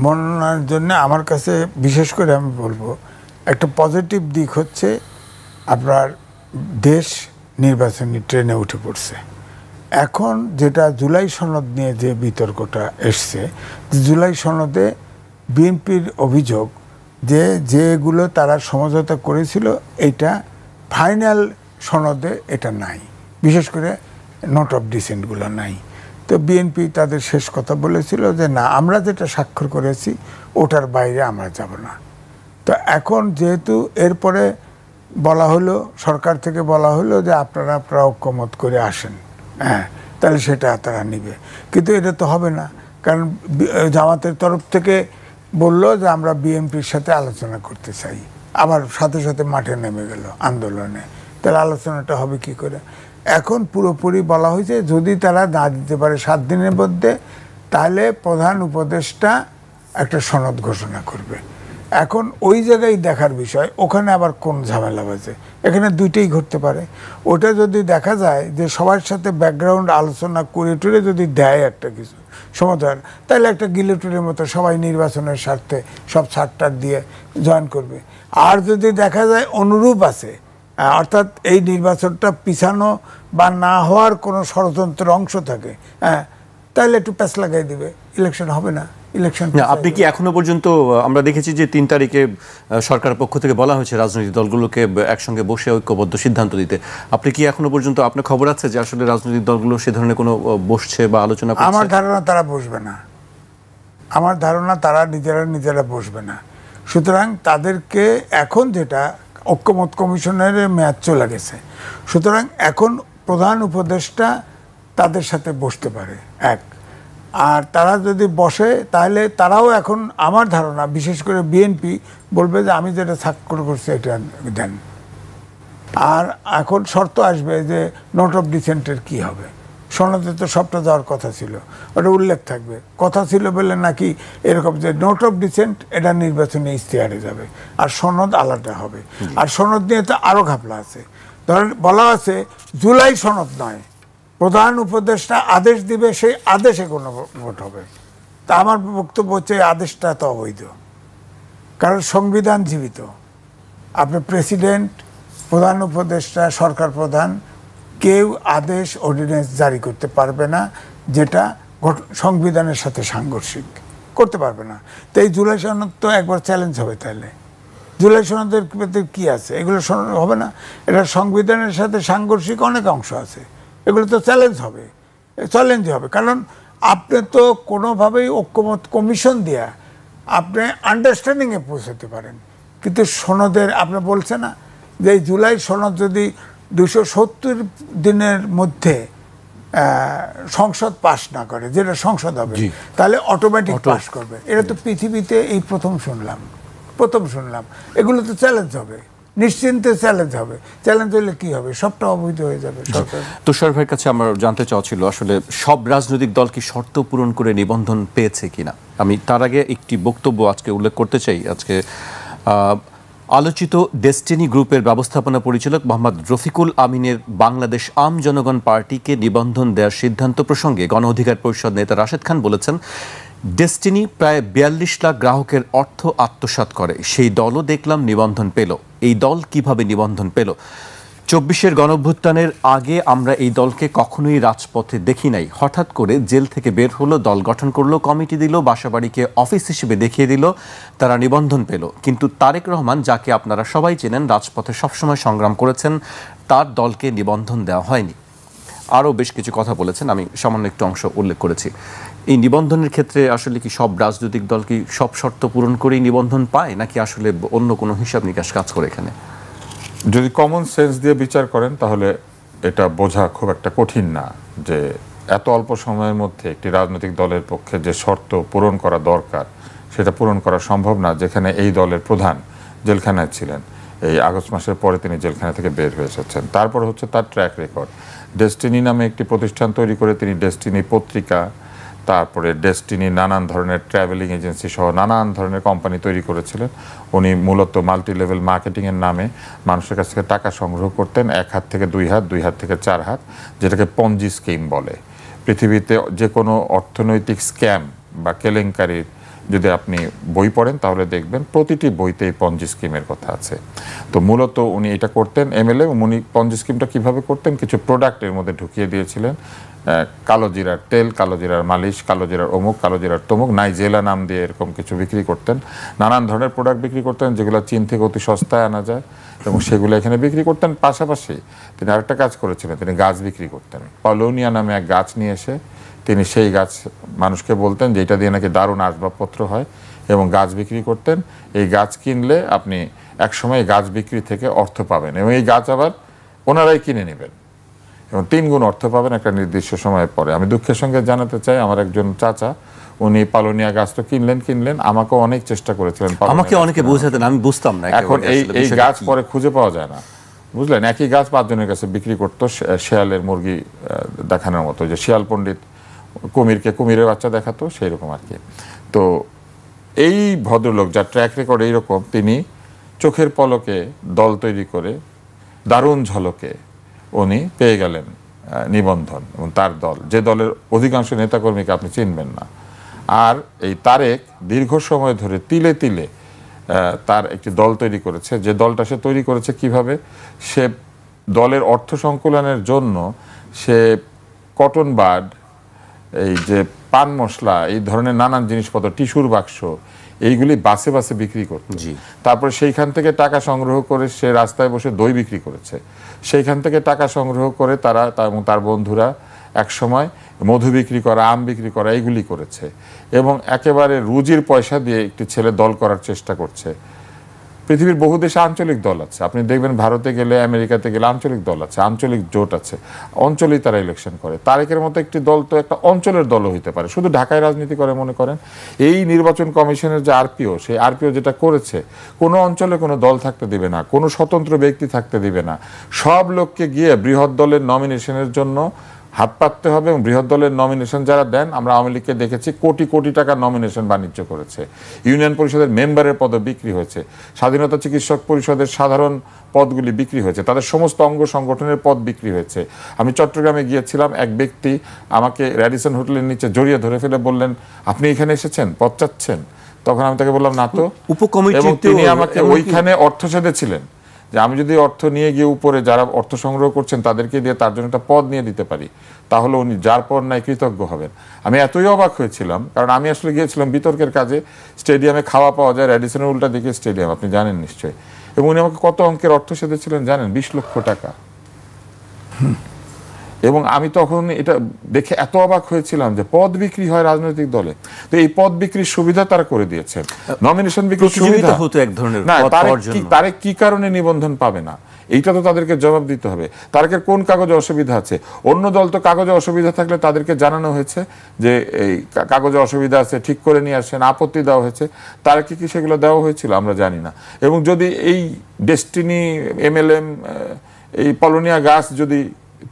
মনোনয়নের জন্য আমার কাছে বিশেষ করে আমি বলবো একটা পজিটিভ দিক হচ্ছে আপনার দেশ নির্বাচনী ট্রেনে উঠে পড়ছে। এখন যেটা জুলাই সনদ নিয়ে যে বিতর্কটা এসছে, জুলাই সনদে বিএনপির অভিযোগ যে যেগুলো তারা সমঝোতা করেছিল এটা ফাইনাল সনদে এটা নাই, বিশেষ করে নোট অফ ডিসেন্টগুলো নাই। তো বিএনপি তাদের শেষ কথা বলেছিল যে না, আমরা যেটা স্বাক্ষর করেছি ওটার বাইরে আমরা যাব না। তো এখন যেহেতু এরপরে বলা হলো, সরকার থেকে বলা হলো যে আপনারা ঐক্যমত করে আসেন, হ্যাঁ, তাহলে সেটা তারা নিবে। কিন্তু এটা তো হবে না, কারণ জামাতের তরফ থেকে বলল যে আমরা বিএনপির সাথে আলোচনা করতে চাই, আবার সাথে সাথে মাঠে নেমে গেল আন্দোলনে। তাহলে আলোচনাটা হবে কি করে? এখন পুরোপুরি বলা হয়েছে যদি তারা না দিতে পারে 7 দিনের মধ্যে, তাহলে প্রধান উপদেষ্টা একটা সনদ ঘোষণা করবে। এখন ওই জায়গায় দেখার বিষয় ওখানে আবার কোন ঝামেলা বাজে। এখানে দুইটাই ঘটতে পারে। ওটা যদি দেখা যায় যে সবার সাথে ব্যাকগ্রাউন্ড আলোচনা করে টুরে যদি দেয় একটা কিছু সমাধান, তাহলে একটা গিলেটুরের মতো সবাই নির্বাচনের স্বার্থে সব ছাড়টার দিয়ে জয়েন করবে। আর যদি দেখা যায় অনুরূপ আছে, অর্থাৎ এই নির্বাচনটা পিছানো বা না হওয়ার কোনো ষড়যন্ত্রের অংশ থাকে, হ্যাঁ, তাহলে একটু প্যাচ লাগাই দিবে, ইলেকশন হবে না। আপনি কি এখনো পর্যন্ত, আমরা দেখেছি যে 3 তারিখে সরকারের পক্ষ থেকে বলা হয়েছে রাজনৈতিক দলগুলোকে একসঙ্গে বসে ঐক্যবদ্ধ সিদ্ধান্ত দিতে, আপনি কি এখনো পর্যন্ত আপনার খবর আছে যে আসলে রাজনৈতিক দলগুলো সে ধরনের কোনো বসছে বা আলোচনা করছে? আমার ধারণা তারা বসবে না, আমার ধারণা তারা নিজেরা বসবে না। সুতরাং তাদেরকে এখন যেটা ঐক্যমত কমিশনের মেয়াদ চলে গেছে, সুতরাং এখন প্রধান উপদেষ্টা তাদের সাথে বসতে পারে এক। আর তারা যদি বসে তাহলে তারাও এখন আমার ধারণা বিশেষ করে বিএনপি বলবে যে আমি যেটা স্বাক্ষর করছি এটা দেন। আর এখন শর্ত আসবে যে নোট অফ ডিসেন্টের কী হবে। সনদে তো সবটা যাওয়ার কথা ছিল, ওটা উল্লেখ থাকবে, কথা ছিল বলে নাকি এরকম যে নোট অফ ডিসেন্ট এটা নির্বাচনী ইশতেহারে যাবে আর সনদ আলাদা হবে। আর সনদ নিয়ে তো আরও ঘাপলা আছে। ধরেন বলা আছে জুলাই সনদ নয়, প্রধান উপদেষ্টা আদেশ দিবে, সেই আদেশে কোনো ভোট হবে। তা আমার বক্তব্য হচ্ছে এই আদেশটা তো অবৈধ, কারণ সংবিধান জীবিত। আপনার প্রেসিডেন্ট, প্রধান উপদেষ্টা, সরকার প্রধান কেউ আদেশ অর্ডিন্যান্স জারি করতে পারবে না যেটা সংবিধানের সাথে সাংঘর্ষিক, করতে পারবে না। তো এই জুলাই সনদ তো একবার চ্যালেঞ্জ হবে। তাহলে জুলাই সনদের কী আছে? এগুলো হবে না, এটা সংবিধানের সাথে সাংঘর্ষিক অনেক অংশ আছে, এগুলো তো চ্যালেঞ্জই হবে। কারণ আপনি তো কোনোভাবেই ঐক্যমত কমিশন দিয়া আপনি আন্ডারস্ট্যান্ডিংয়ে পৌঁছাতে পারেন, কিন্তু সনদের আপনি বলছে না যে এই জুলাই সনদ যদি 270 দিনের মধ্যে সংসদ পাস না করে, যেটা সংসদ হবে, তাহলে অটোমেটিক পাস করবে। এটা তো পৃথিবীতে এই প্রথম শুনলাম। এগুলো তো চ্যালেঞ্জ হবে, নিশ্চিন্তে চ্যালেঞ্জ হবে। চ্যালেঞ্জ হলে কি হবে? সবটা অবৈধ হয়ে যাবে। তুষার ভাইয়ের কাছে আমার জানতে চাওয়া ছিল আসলে সব রাজনৈতিক দল কি শর্ত পূরণ করে নিবন্ধন পেয়েছে কিনা। আমি তার আগে একটি বক্তব্য আজকে উল্লেখ করতে চাই। আজকে আলোচিত ডেস্টিনি গ্রুপের ব্যবস্থাপনা পরিচালক মোহাম্মদ রফিকুল আমিনের বাংলাদেশ আম জনগণ পার্টিকে নিবন্ধন দেওয়ার সিদ্ধান্ত প্রসঙ্গে গণ অধিকার পরিষদ নেতা রাশেদ খান বলেছেন, ডেস্টিনি প্রায় 42 লাখ গ্রাহকের অর্থ আত্মসাৎ করে, সেই দলও দেখলাম নিবন্ধন পেল। এই দল কিভাবে নিবন্ধন পেল? 24-এর গণঅভ্যুত্থানের আগে আমরা এই দলকে কখনোই রাজপথে দেখি নাই। হঠাৎ করে জেল থেকে বের হলো, দল গঠন করলো, কমিটি দিল, বাসাবাড়িকে অফিস হিসেবে দেখিয়ে দিল, তারা নিবন্ধন পেল। কিন্তু তারেক রহমান, যাকে আপনারা সবাই চেনেন, রাজপথে সবসময় সংগ্রাম করেছেন, তার দলকে নিবন্ধন দেওয়া হয়নি। আরও বেশ কিছু কথা বলেছেন, আমি সামান্য একটু অংশ উল্লেখ করেছি। এই নিবন্ধনের ক্ষেত্রে আসলে কি সব রাজনৈতিক দল কি সব শর্ত পূরণ করেই নিবন্ধন পায়, নাকি আসলে অন্য কোনো হিসাব নিকাশ কাজ করে এখানে? যদি কমন সেন্স দিয়ে বিচার করেন তাহলে এটা বোঝা খুব একটা কঠিন না যে এত অল্প সময়ের মধ্যে একটি রাজনৈতিক দলের পক্ষে যে শর্ত পূরণ করা দরকার সেটা পূরণ করা সম্ভব না, যেখানে এই দলের প্রধান জেলখানায় ছিলেন। এই আগস্ট মাসের পরে তিনি জেলখানা থেকে বের হয়ে এসেছেন। তারপর হচ্ছে তার ট্র্যাক রেকর্ড। ডেস্টিনি নামে একটি প্রতিষ্ঠান তৈরি করে তিনি ডেস্টিনি পত্রিকা, তারপরে ডেস্টিনি নানান ধরনের ট্রাভেলিং এজেন্সি সহ নানান ধরনের কোম্পানি তৈরি করেছিলেন। উনি মূলত মাল্টি লেভেল মার্কেটিংয়ের নামে মানুষের কাছ থেকে টাকা সংগ্রহ করতেন, 1 হাত থেকে 2 হাত, 2 হাত থেকে 4 হাত, যেটাকে পঞ্জি স্কিম বলে। পৃথিবীতে যে কোনো অর্থনৈতিক স্ক্যাম বা কেলেঙ্কারির যদি আপনি বই পড়েন তাহলে দেখবেন প্রতিটি বইতে এই পঞ্জি স্কিমের কথা আছে। তো মূলত উনি এটা করতেন এমএলএ। উনি পঞ্জি স্কিমটা কীভাবে করতেন, কিছু প্রোডাক্ট এর মধ্যে ঢুকিয়ে দিয়েছিলেন, কালো জিরার তেল, কালো জিরার মালিশ, কালো জিরার অমুক, কালো জিরার তমুক, নাইজেলা নাম দিয়ে এরকম কিছু বিক্রি করতেন। নানান ধরনের প্রোডাক্ট বিক্রি করতেন যেগুলো চীন থেকে অতি সস্তায় আনা যায় এবং সেগুলো এখানে বিক্রি করতেন। পাশাপাশি তিনি আরেকটা কাজ করেছিলেন, তিনি গাছ বিক্রি করতেন। পালোনিয়া নামে এক গাছ নিয়ে এসে তিনি সেই গাছ মানুষকে বলতেন যে এটা দিয়ে নাকি দারুণ আসবাবপত্র হয় এবং গাছ বিক্রি করতেন। এই গাছ কিনলে আপনি একসময় গাছ বিক্রি থেকে অর্থ পাবেন এবং এই গাছ আবার ওনারাই কিনে নেবেন এবং 3 গুণ অর্থ পাবেন একটা নির্দিষ্ট সময়ের পরে। আমি দুঃখের সঙ্গে জানাতে চাই, আমার একজন চাচা উনি পালোনিয়া গাছ তো কিনলেন, আমাকেও অনেক চেষ্টা করেছিলেন, আমাকে অনেকে বোঝাতেন, আমি বুঝতাম না। এখন এই গাছ পরে খুঁজে পাওয়া যায় না, বুঝলেন। একই গাছ 5 জনের কাছে বিক্রি করতো, শেয়ালের মুরগি দেখানোর মতো, যে শিয়াল পণ্ডিত কুমিরকে কুমিরের বাচ্চা দেখাতো সেই রকম আর কি। তো এই ভদ্রলোক যার ট্র্যাক রেকর্ড এইরকম, তিনি চোখের পলকে দল তৈরি করে দারুণ ঝলকে উনি পেয়ে গেলেন নিবন্ধন এবং তার দল, যে দলের অধিকাংশ নেতাকর্মীকে আপনি চিনবেন না। আর এই তারেক দীর্ঘ সময় ধরে তিলে তিলে তার একটি দল তৈরি করেছে। যে দলটা সে তৈরি করেছে কিভাবে, সে দলের অর্থ সংকুলনের জন্য সে কটন বাড, এই যে পান মশলা, এই ধরনের নানান জিনিসপত্র, টিস্যুর বাক্স, এইগুলি বাসে বাসে বিক্রি করত। তারপরে সেইখান থেকে টাকা সংগ্রহ করে সে রাস্তায় বসে দই বিক্রি করেছে। সেইখান থেকে টাকা সংগ্রহ করে তারা এবং তার বন্ধুরা একসময় মধু বিক্রি করা, আম বিক্রি করা, এইগুলি করেছে এবং একেবারে রুজির পয়সা দিয়ে একটি ছেলে দল করার চেষ্টা করছে। পৃথিবীর বহু দেশে আঞ্চলিক দল আছে, আপনি দেখবেন ভারতে গেলে, আমেরিকাতে গেলে আঞ্চলিক দল আছে, আঞ্চলিক জোট আছে, অঞ্চলেই তারা ইলেকশন করে। তারেকের মতো একটি দল তো একটা অঞ্চলের দলও হইতে পারে, শুধু ঢাকায় রাজনীতি করে মনে করেন। এই নির্বাচন কমিশনের যে আরপিও, সেই আরপিও যেটা করেছে, কোনো অঞ্চলে কোনো দল থাকতে দিবে না, কোনো স্বতন্ত্র ব্যক্তি থাকতে দিবে না, সব লোককে গিয়ে বৃহৎ দলের নমিনেশনের জন্য হাত পাততে হবে। এবং বৃহৎ দলের নমিনেশন যারা দেন, আমরা আওয়ামী লীগকে দেখেছি কোটি কোটি টাকার নমিনেশন বাণিজ্য করেছে। ইউনিয়ন পরিষদের মেম্বারের পদও বিক্রি হয়েছে, স্বাধীনতা চিকিৎসক পরিষদের সাধারণ পদগুলি বিক্রি হয়েছে, তাদের সমস্ত অঙ্গ সংগঠনের পদ বিক্রি হয়েছে। আমি চট্টগ্রামে গিয়েছিলাম, এক ব্যক্তি আমাকে র্যাডিসন হোটেলের নিচে জড়িয়ে ধরে ফেলে বললেন, আপনি এখানে এসেছেন, পদ চাচ্ছেন? তখন আমি তাকে বললাম না তো। এবং তিনি আমাকে ওইখানে অর্থ সেধেছিলেন যে আমি যদি অর্থ নিয়ে গিয়ে উপরে যারা অর্থ সংগ্রহ করছেন তাদেরকে দিয়ে তার জন্য একটা পদ নিয়ে দিতে পারি, তাহলে উনি যার পর নাই কৃতজ্ঞ হবেন। আমি এতই অবাক হয়েছিলাম, কারণ আমি আসলে গিয়েছিলাম বিতর্কের কাজে। স্টেডিয়ামে খাওয়া পাওয়া যায়, র্যাডিসনের উল্টা দিকে স্টেডিয়াম, আপনি জানেন নিশ্চয়ই। এবং উনি আমাকে কত অঙ্কের অর্থ সেধেছিলেন জানেন? 20 লক্ষ টাকা। এবং আমি তখন এটা দেখে এত অবাক হয়েছিলাম যে পদ বিক্রি হয় রাজনৈতিক দলে। তো এই পদ বিক্রির সুবিধা তারা করে দিয়েছেন, নমিনেশন বিক্রির সুবিধা না। তারে কি কারণে নিবন্ধন পাবে না, এইটা তো তাদেরকে জবাব দিতে হবে। তারেকের কোন কাগজে অসুবিধা আছে? অন্য দল তো কাগজে অসুবিধা থাকলে তাদেরকে জানানো হয়েছে যে এই কাগজে অসুবিধা আছে, ঠিক করে নিয়ে আসেন, আপত্তি দেওয়া হয়েছে। তারেকে কি সেগুলো দেওয়া হয়েছিল আমরা জানি না। এবং যদি এই ডেস্টিনি, এমএলএম, এই পলোনিয়া গাছ যদি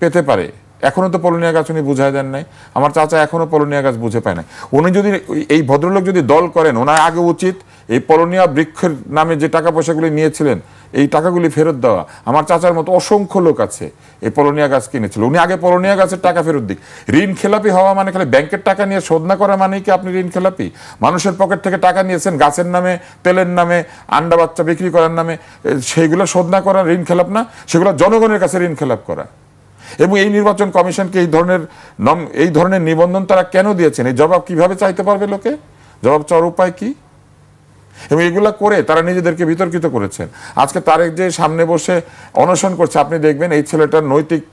পেতে পারে, এখনো তো পলোনিয়া গাছ উনি বুঝাই দেন নাই। আমার চাচা এখনো পলোনিয়া গাছ বুঝে পায় না। উনি যদি, এই ভদ্রলোক যদি দল করেন, ওনার আগে উচিত এই পলোনিয়া বৃক্ষের নামে যে টাকা পয়সাগুলি নিয়েছিলেন, এই টাকাগুলি ফেরত দেওয়া। আমার চাচার মতো অসংখ্য লোক আছে এই পলোনিয়া গাছ কিনেছিল, উনি আগে পলোনিয়া গাছের টাকা ফেরত দিক। ঋণ খেলাপি হওয়া মানে খালি ব্যাংকের টাকা নিয়ে শোধ না করা মানেই কি আপনি ঋণ খেলাপি? মানুষের পকেট থেকে টাকা নিয়েছেন গাছের নামে, তেলের নামে, আন্ডা বাচ্চা বিক্রি করার নামে, সেইগুলো শোধ না করা ঋণ খেলাপ না? সেগুলো জনগণের কাছে ঋণ খেলাপ করা। এবং এই নির্বাচন কমিশনকে এই ধরনের নিবন্ধন তারা কেন দিয়েছেন? এই জবাব কিভাবে চাইতে পারবে লোকে? জবাব চাওয়ার উপায় কি? এবং এগুলা করে তারা নিজেদেরকে বিতর্কিত করেছেন। আজকে তারেক যে সামনে বসে অনশন করছে, আপনি দেখবেন এই ছেলেটার নৈতিক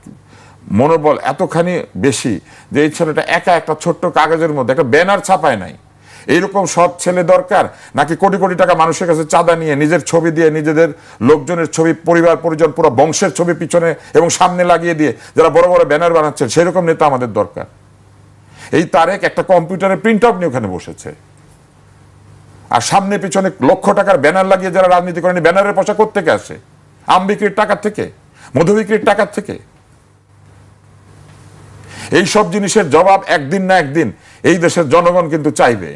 মনোবল এতখানি বেশি যে এই ছেলেটা একা একটা ছোট্ট কাগজের মধ্যে একটা ব্যানার ছাপায় নাই, এইরকম সৎ ছেলে দরকার, নাকি কোটি কোটি টাকা মানুষের কাছে চাঁদা নিয়ে নিজের ছবি দিয়ে, নিজেদের লোকজনের ছবি, পরিবার পরিজন, পুরো বংশের ছবি পিছনে এবং সামনে লাগিয়ে দিয়ে যারা বড় বড় ব্যানার বানাচ্ছেন, সেরকম নেতা আমাদের দরকার? এই তারেক একটা কম্পিউটারে প্রিন্ট আউট নিয়ে ওখানে বসেছে, আর সামনে পিছনে লক্ষ টাকার ব্যানার লাগিয়ে যারা রাজনীতি করেন, ব্যানারের পয়সা কোত্থেকে আসে? আম বিক্রির টাকার থেকে, মধু বিক্রির টাকার থেকে। এই সব জিনিসের জবাব একদিন না একদিন এই দেশের জনগণ কিন্তু চাইবে।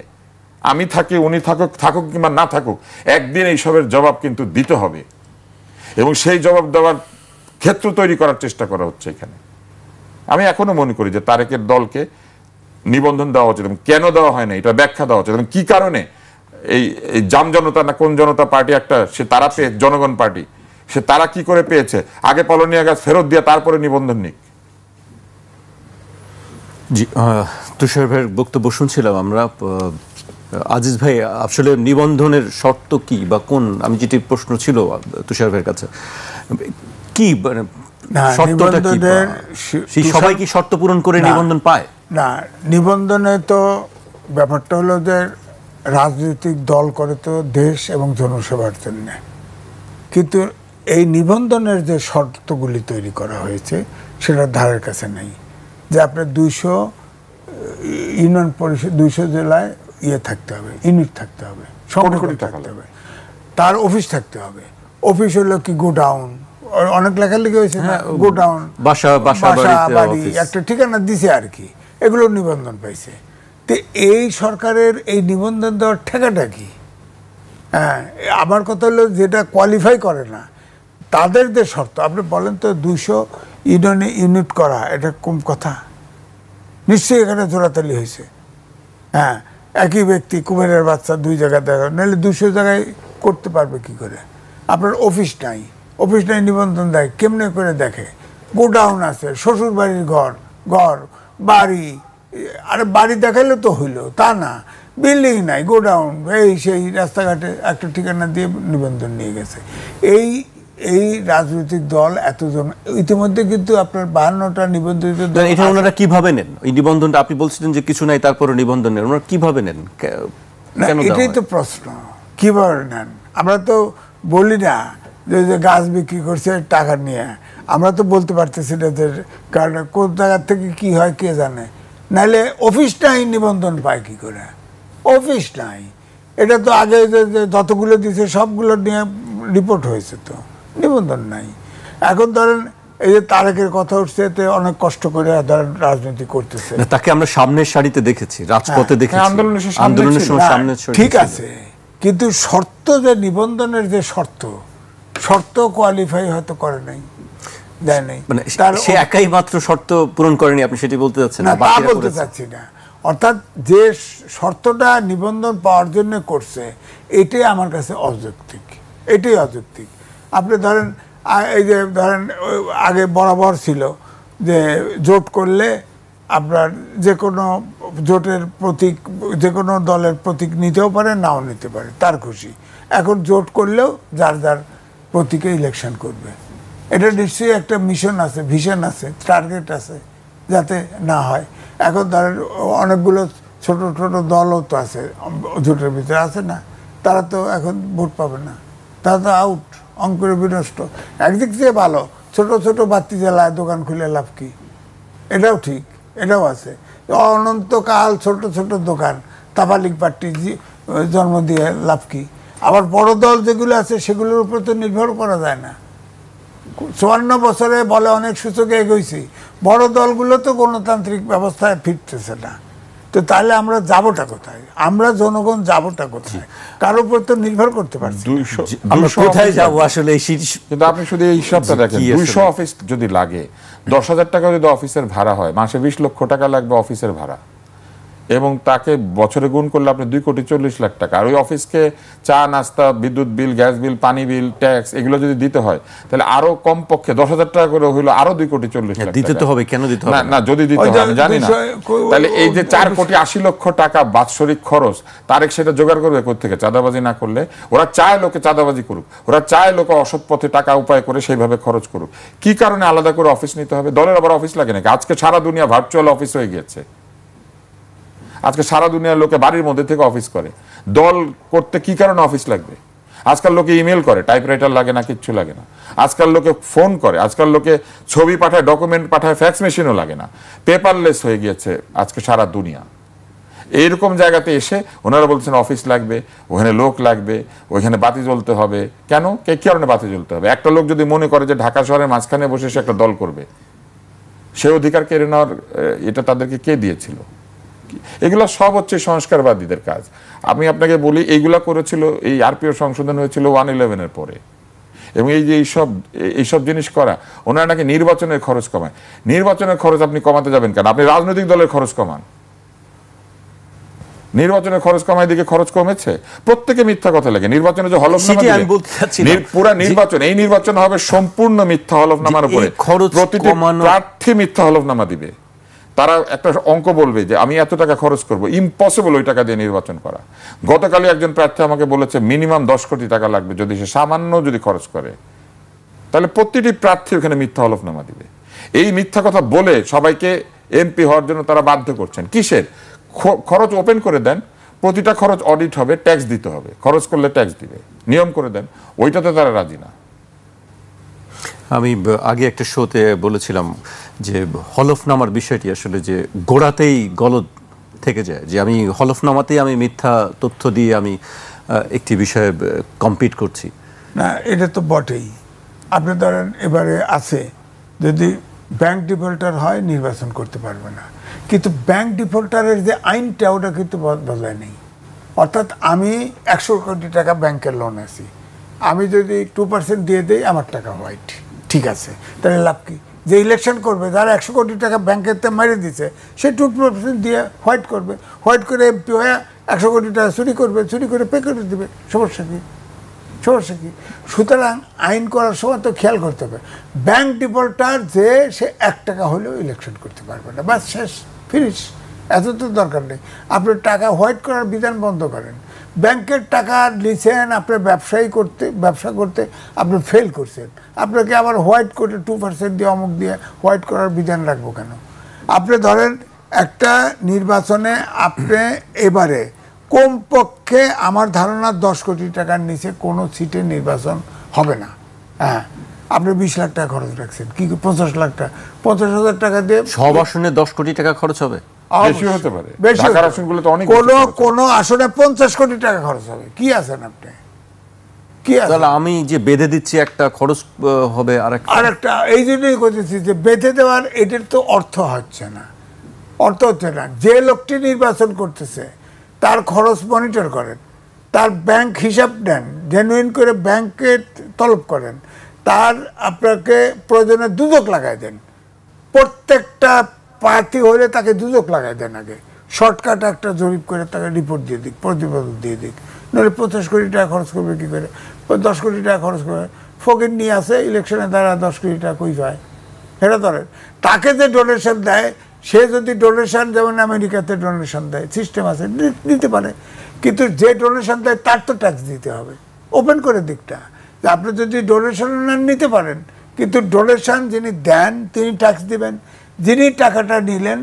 আমি থাকি, উনি থাকুক কিংবা না থাকুক, একদিন এইসবের জবাব কিন্তু দিতে হবে, এবং সেই জবাব দেওয়ার ক্ষেত্র তৈরি করার চেষ্টা করা হচ্ছে এখানে। আমি এখনো মনে করি যে তারেকের দলকে নিবন্ধন দেওয়া উচিত, এবং কেন দেওয়া হয় না এটা ব্যাখ্যা দেওয়া উচিত, এবং কি কারণে এই জাম জনতা না কোন জনতা পার্টি একটা, সে তারা পেয়ে জনগণ পার্টি, সে তারা কি করে পেয়েছে, আগে পলনিয়া গাছ ফেরত দিয়ে তারপরে নিবন্ধন নিক। জি, তুষার ভাইয়ের বক্তব্য শুনছিলাম আমরা। আজিজ ভাই, আসলে নিবন্ধনের শর্ত কি বা কোন, আমি যেটি প্রশ্ন ছিল তুষার ভাইয়ের কাছে, কি শর্তটা কি, সেই সবাই কি শর্ত পূরণ করে নিবন্ধন পায়? না, নিবন্ধনে তো ব্যাপারটা হলো যে রাজনৈতিক দল করে তো দেশ এবং জনসেবার জন্য, কিন্তু এই নিবন্ধনের যে শর্তগুলি তৈরি করা হয়েছে সেটার ধারের কাছে নেই। যে আপনার 200 ইউনিয়ন পরিষদ, 200 জেলায় থাকতে হবে, ইউনিট থাকতে হবে, সংগঠন থাকতে হবে, তার অফিস থাকতে হবে। অফিস হলো কি গোডাউন, অনেক লেখালেখি হয়েছে না, গোডাউন, বাসা বাড়ি, একটা ঠিকানা দিছে আর কি, এগুলো নিবন্ধন পাইছে। তো এই সরকারের এই নিবন্ধন দেওয়ার ঠেকাটা কি? হ্যাঁ, আমার কথা হলো যেটা কোয়ালিফাই করে না তাদের যে শর্ত, আপনি বলেন তো 200 ইউনিট করা এটা কম কথা? নিশ্চয়ই এখানে জোড়াতালি হয়েছে। হ্যাঁ, একই ব্যক্তি, কুমিরের বাচ্চা 2 জায়গায় দেখা, নাহলে 200 জায়গায় করতে পারবে কি করে? আপনার অফিস নাই, অফিস নাই, নিবন্ধন দেয় কেমনে করে দেখে? গোডাউন আছে, শ্বশুর বাড়ির ঘর, বাড়ি, আরে বাড়ি দেখাইলে তো হইলো, তা না, বিল্ডিং নাই, গোডাউন, এই সেই রাস্তাঘাটে একটা ঠিকানা দিয়ে নিবন্ধন নিয়ে গেছে। এই রাজনৈতিক দল এতজন, ইতিমধ্যে কিন্তু আপনার 52টা নিবন্ধিত দল। এটা ওনারা কিভাবে নেন? এই নিবন্ধনটা আপনি বলছিলেন যে কিছু নাই তারপরে নিবন্ধন নেন, ওনারা কিভাবে নেন? এটাই তো প্রশ্ন, কিভাবে নেন? আমরা তো বলি না যে গাছ বিক্রি করছে টাকা নিয়ে, আমরা তো বলতে পারতেছি না, কারণ কোন জায়গার থেকে কি হয় কে জানে। নাহলে অফিস নাই, নিবন্ধন পায় কি করে? অফিস নাই, এটা তো আগে যে যতগুলো দিয়েছে সবগুলো নিয়ে রিপোর্ট হয়েছে, তো নিবন্ধন নাই। এখন ধরেন এই যে তারেকের কথা উঠছে, এতে অনেক কষ্ট করে ধরেন রাজনীতি করতেছে, তাকে আমরা সামনের সারিতে দেখেছি, রাজপথে দেখেছি, আন্দোলনের সময় সামনে, ঠিক আছে, কিন্তু শর্ত যে নিবন্ধনের যে শর্ত কোয়ালিফাই হয়তো করে নাই, দেয় নাই, মানে সে একাই মাত্র শর্ত পূরণ করেনি, আপনি সেটি বলতে চাচ্ছেন? না, তা বলতে চাচ্ছি না। অর্থাৎ যে শর্তটা নিবন্ধন পাওয়ার জন্য করছে, এটাই আমার কাছে অযৌক্তিক, এটাই অযৌক্তিক। আপনি ধরেন এই যে ধরেন আগে বরাবর ছিল যে জোট করলে আপনার যে কোনো জোটের প্রতীক, যে কোনো দলের প্রতীক নিতেও পারে, নাও নিতে পারে, তার খুশি। এখন জোট করলেও যার যার প্রতীকে ইলেকশন করবে। এটা নিশ্চয়ই একটা মিশন আছে, ভিশন আছে, টার্গেট আছে, যাতে না হয়। এখন ধরেন অনেকগুলো ছোট ছোট দলও তো আছে জোটের ভিতরে, আছে না? তারা তো এখন ভোট পাবে না, তারা তো আউট, অঙ্কুরে বিনষ্ট। একদিক থেকে ভালো, ছোট ছোট বাতি জ্বালায় দোকান খুলে লাভ কি? এটাও ঠিক, এটাও আছে। অনন্তকাল ছোট ছোট দোকান, তাফালিক পার্টি জন্ম দিয়ে লাভ কি? আবার বড় দল যেগুলো আছে সেগুলোর উপর তো নির্ভর করা যায় না। 54 বছরে বলে অনেক সূচকে এগোইছি, বড় দলগুলো তো গণতান্ত্রিক ব্যবস্থায় ফিরতেছে না। তো তাহলে আমরা যাবোটা কোথায়? আমরা জনগণ যাবোটা কোথায়? কার উপর তো নির্ভর করতে পারছি। আমরা কোথায় যাবো আসলে? কিন্তু আপনি শুধু এই হিসাবটা দেখেন, 200 অফিস যদি লাগে, 10,000 টাকা যদি অফিসের ভাড়া হয়, মাসে 20 লক্ষ টাকা লাগবে অফিসের ভাড়া, এবং তাকে বছরে গুণ করলে আপনি 2,40,00,000 টাকা। আর ওই অফিসকে চা নাস্তা, বিদ্যুৎ বিল, গ্যাস বিল, পানি বিল, ট্যাক্স, এগুলো যদি দিতে হয়, তাহলে আরো কমপক্ষে 10,000 টাকা করে হইলো, আরো 2,40,00,000 দিতে তো হবে। কেন দিতে হবে না? যদি দিতে হয় আমি জানি না। তাহলে এই যে 4,80,00,000 টাকা বাৎসরিক খরচ, তারেক সেটা জোগাড় করবে কোত্থেকে? চাঁদাবাজি না করলে। ওরা চায় লোকে চাঁদাবাজি করুক, ওরা চায় লোকে অসৎ পথে টাকা উপায় করে সেইভাবে খরচ করুক। কি কারণে আলাদা করে অফিস নিতে হবে? দলের আবার অফিস লাগে নাকি? আজকে সারা দুনিয়া ভার্চুয়াল অফিস হয়ে গিয়েছে। আজকে সারা দুনিয়ার লোকে বাড়ির মধ্যে থেকে অফিস করে। দল করতে কি কারণে অফিস লাগবে? আজকাল লোকে ইমেল করে, টাইপরাইটার লাগে না, কিচ্ছু লাগে না। আজকাল লোকে ফোন করে, আজকাল লোকে ছবি পাঠায়, ডকুমেন্ট পাঠায়, ফ্যাক্স মেশিনও লাগে না। পেপারলেস হয়ে গিয়েছে আজকে সারা দুনিয়া। এইরকম জায়গাতে এসে ওনারা বলছেন অফিস লাগবে, ওখানে লোক লাগবে, ওইখানে বাতি জ্বলতে হবে। কেন? কি কারণে বাতি জ্বলতে হবে? একটা লোক যদি মনে করে যে ঢাকা শহরের মাঝখানে বসে সে একটা দল করবে, সে অধিকার কেড়ে নেওয়ার এটা তাদেরকে কে দিয়েছিল? এগুলো সব হচ্ছে সংস্কারবাদীদের কাজ। আমি আপনাকে বলি, এইগুলা করেছিল, এই আরপিও সংশোধন হয়েছিল 1/11-এর পরে। এবং এই যে এইসব জিনিস করা, ওনারা নাকি নির্বাচনের খরচ কমায়। নির্বাচনের খরচ আপনি কমাতে যাবেন কেন? আপনি রাজনৈতিক দলের খরচ কমান। নির্বাচনের খরচ কমায় দিকে খরচ কমেছে? প্রত্যেকে মিথ্যা কথা লাগে। নির্বাচনে যে হলফনামা পুরা নির্বাচন, এই নির্বাচন হবে সম্পূর্ণ মিথ্যা হলফনামার উপরে। প্রতিটি প্রার্থী মিথ্যা হলফনামা দিবে। তারা একটা অঙ্ক বলবে যে আমি এত টাকা খরচ করব, ইম্পসিবল ওই টাকা দিয়ে নির্বাচন করা। গতকালই একজন প্রার্থী আমাকে বলেছে মিনিমাম 10 কোটি টাকা লাগবে যদি সে সামান্য যদি খরচ করে। তাহলে প্রতিটি প্রার্থী ওখানে মিথ্যা হলফনামা দিবে। এই মিথ্যা কথা বলে সবাইকে এমপি হওয়ার জন্য তারা বাধ্য করছেন। কিসের? খরচ ওপেন করে দেন, প্রতিটা খরচ অডিট হবে, ট্যাক্স দিতে হবে, খরচ করলে ট্যাক্স দিবে, নিয়ম করে দেন। ওইটাতে তারা রাজি না। আমি আগে একটা শোতে বলেছিলাম যে হলফনামার বিষয়টি আসলে যে গোড়াতেই গলদ থেকে যায়, যে আমি হলফনামাতেই আমি মিথ্যা তথ্য দিয়ে আমি একটি বিষয়ে কম্পিট করছি। না, এটা তো বটেই। আপনি ধরেন এবারে আছে, যদি ব্যাংক ডিফল্টার হয় নির্বাচন করতে পারবে না, কিন্তু ব্যাংক ডিফল্টারের যে আইনটা ওটা কিন্তু বদলায় নেই। অর্থাৎ আমি 100 কোটি টাকা ব্যাংকের লোন আছি, আমি যদি 2% দিয়ে দেই আমার টাকা হোয়াইট, ঠিক আছে, তাহলে লাভ কি? যে ইলেকশন করবে, যারা 100 কোটি টাকা ব্যাংকেতে মেরে দিচ্ছে, সে 2% দিয়ে হোয়াইট করবে, হোয়াইট করে এমপি হয়ে 100 কোটি টাকা চুরি করবে, চুরি করে পে করে দেবে। সমস্যা কি? সমস্যা কি? সুতরাং আইন করার সময় তো খেয়াল করতে হবে, ব্যাংক ডিফল্টার যে সে 1 টাকা হলেও ইলেকশন করতে পারবে না, বাস শেষ, ফিনিশ। এত তো দরকার নেই। আপনি টাকা হোয়াইট করার বিধান বন্ধ করেন। ব্যাংকের টাকা নিছেন আপনার ব্যবসা করতে আপনি ফেল করছেন, আপনাকে আবার হোয়াইট করে 2% দিয়ে অমুক দিয়ে হোয়াইট করার বিধান রাখবো কেন? আপনি ধরেন একটা নির্বাচনে আপনি এবারে কমপক্ষে আমার ধারণা 10 কোটি টাকার নিচে কোনো সিটে নির্বাচন হবে না। হ্যাঁ, আপনি 20 লাখ টাকা খরচ রাখছেন, কি 50 লাখ টাকা, 50,000 টাকা দিয়ে সব আসনে 10 কোটি টাকা খরচ হবে? বেশি হতে পারে। কোনো আসনে 50 কোটি টাকা খরচ হবে। কি আছেন আপনি? কি আছে? তাহলে আমি যে বেঁধে দিচ্ছি একটা খরচ হবে আরেকটা। এই জন্যই করতেছি যে বেঁধে দেওয়ার এটার তো অর্থ হচ্ছে না, অর্থ হচ্ছে না। যে লোকটি নির্বাচন করতেছে তার খরচ মনিটর করেন, তার ব্যাংক হিসাব নেন, জেনুইন করে ব্যাংকে তলব করেন, তার আপনাকে প্রয়োজনে দুদক লাগাই দেন। প্রত্যেকটা প্রার্থী হলে তাকে দুদক লাগাই দেন, আগে শর্টকাট একটা জরিপ করে তাকে রিপোর্ট দিয়ে দিক, প্রতিবেদন দিয়ে দিক। নাহলে 50 কোটি টাকা খরচ করবে কী করে? 10 কোটি টাকা খরচ করবে, ফকির নিয়ে আসে ইলেকশনে দ্বারা 10 কোটি টাকা কই পায়? এটা ধরেন তাকে যে ডোনেশন দেয়, সে যদি ডোনেশন, যেমন আমেরিকাতে ডোনেশন দেয়, সিস্টেম আছে, নিতে পারে, কিন্তু যে ডোনেশন দেয় তার তো ট্যাক্স দিতে হবে। ওপেন করে দিকটা যে আপনি যদি ডোনেশন নিতে পারেন, কিন্তু ডোনেশন যিনি দেন তিনি ট্যাক্স দিবেন, যিনি টাকাটা নিলেন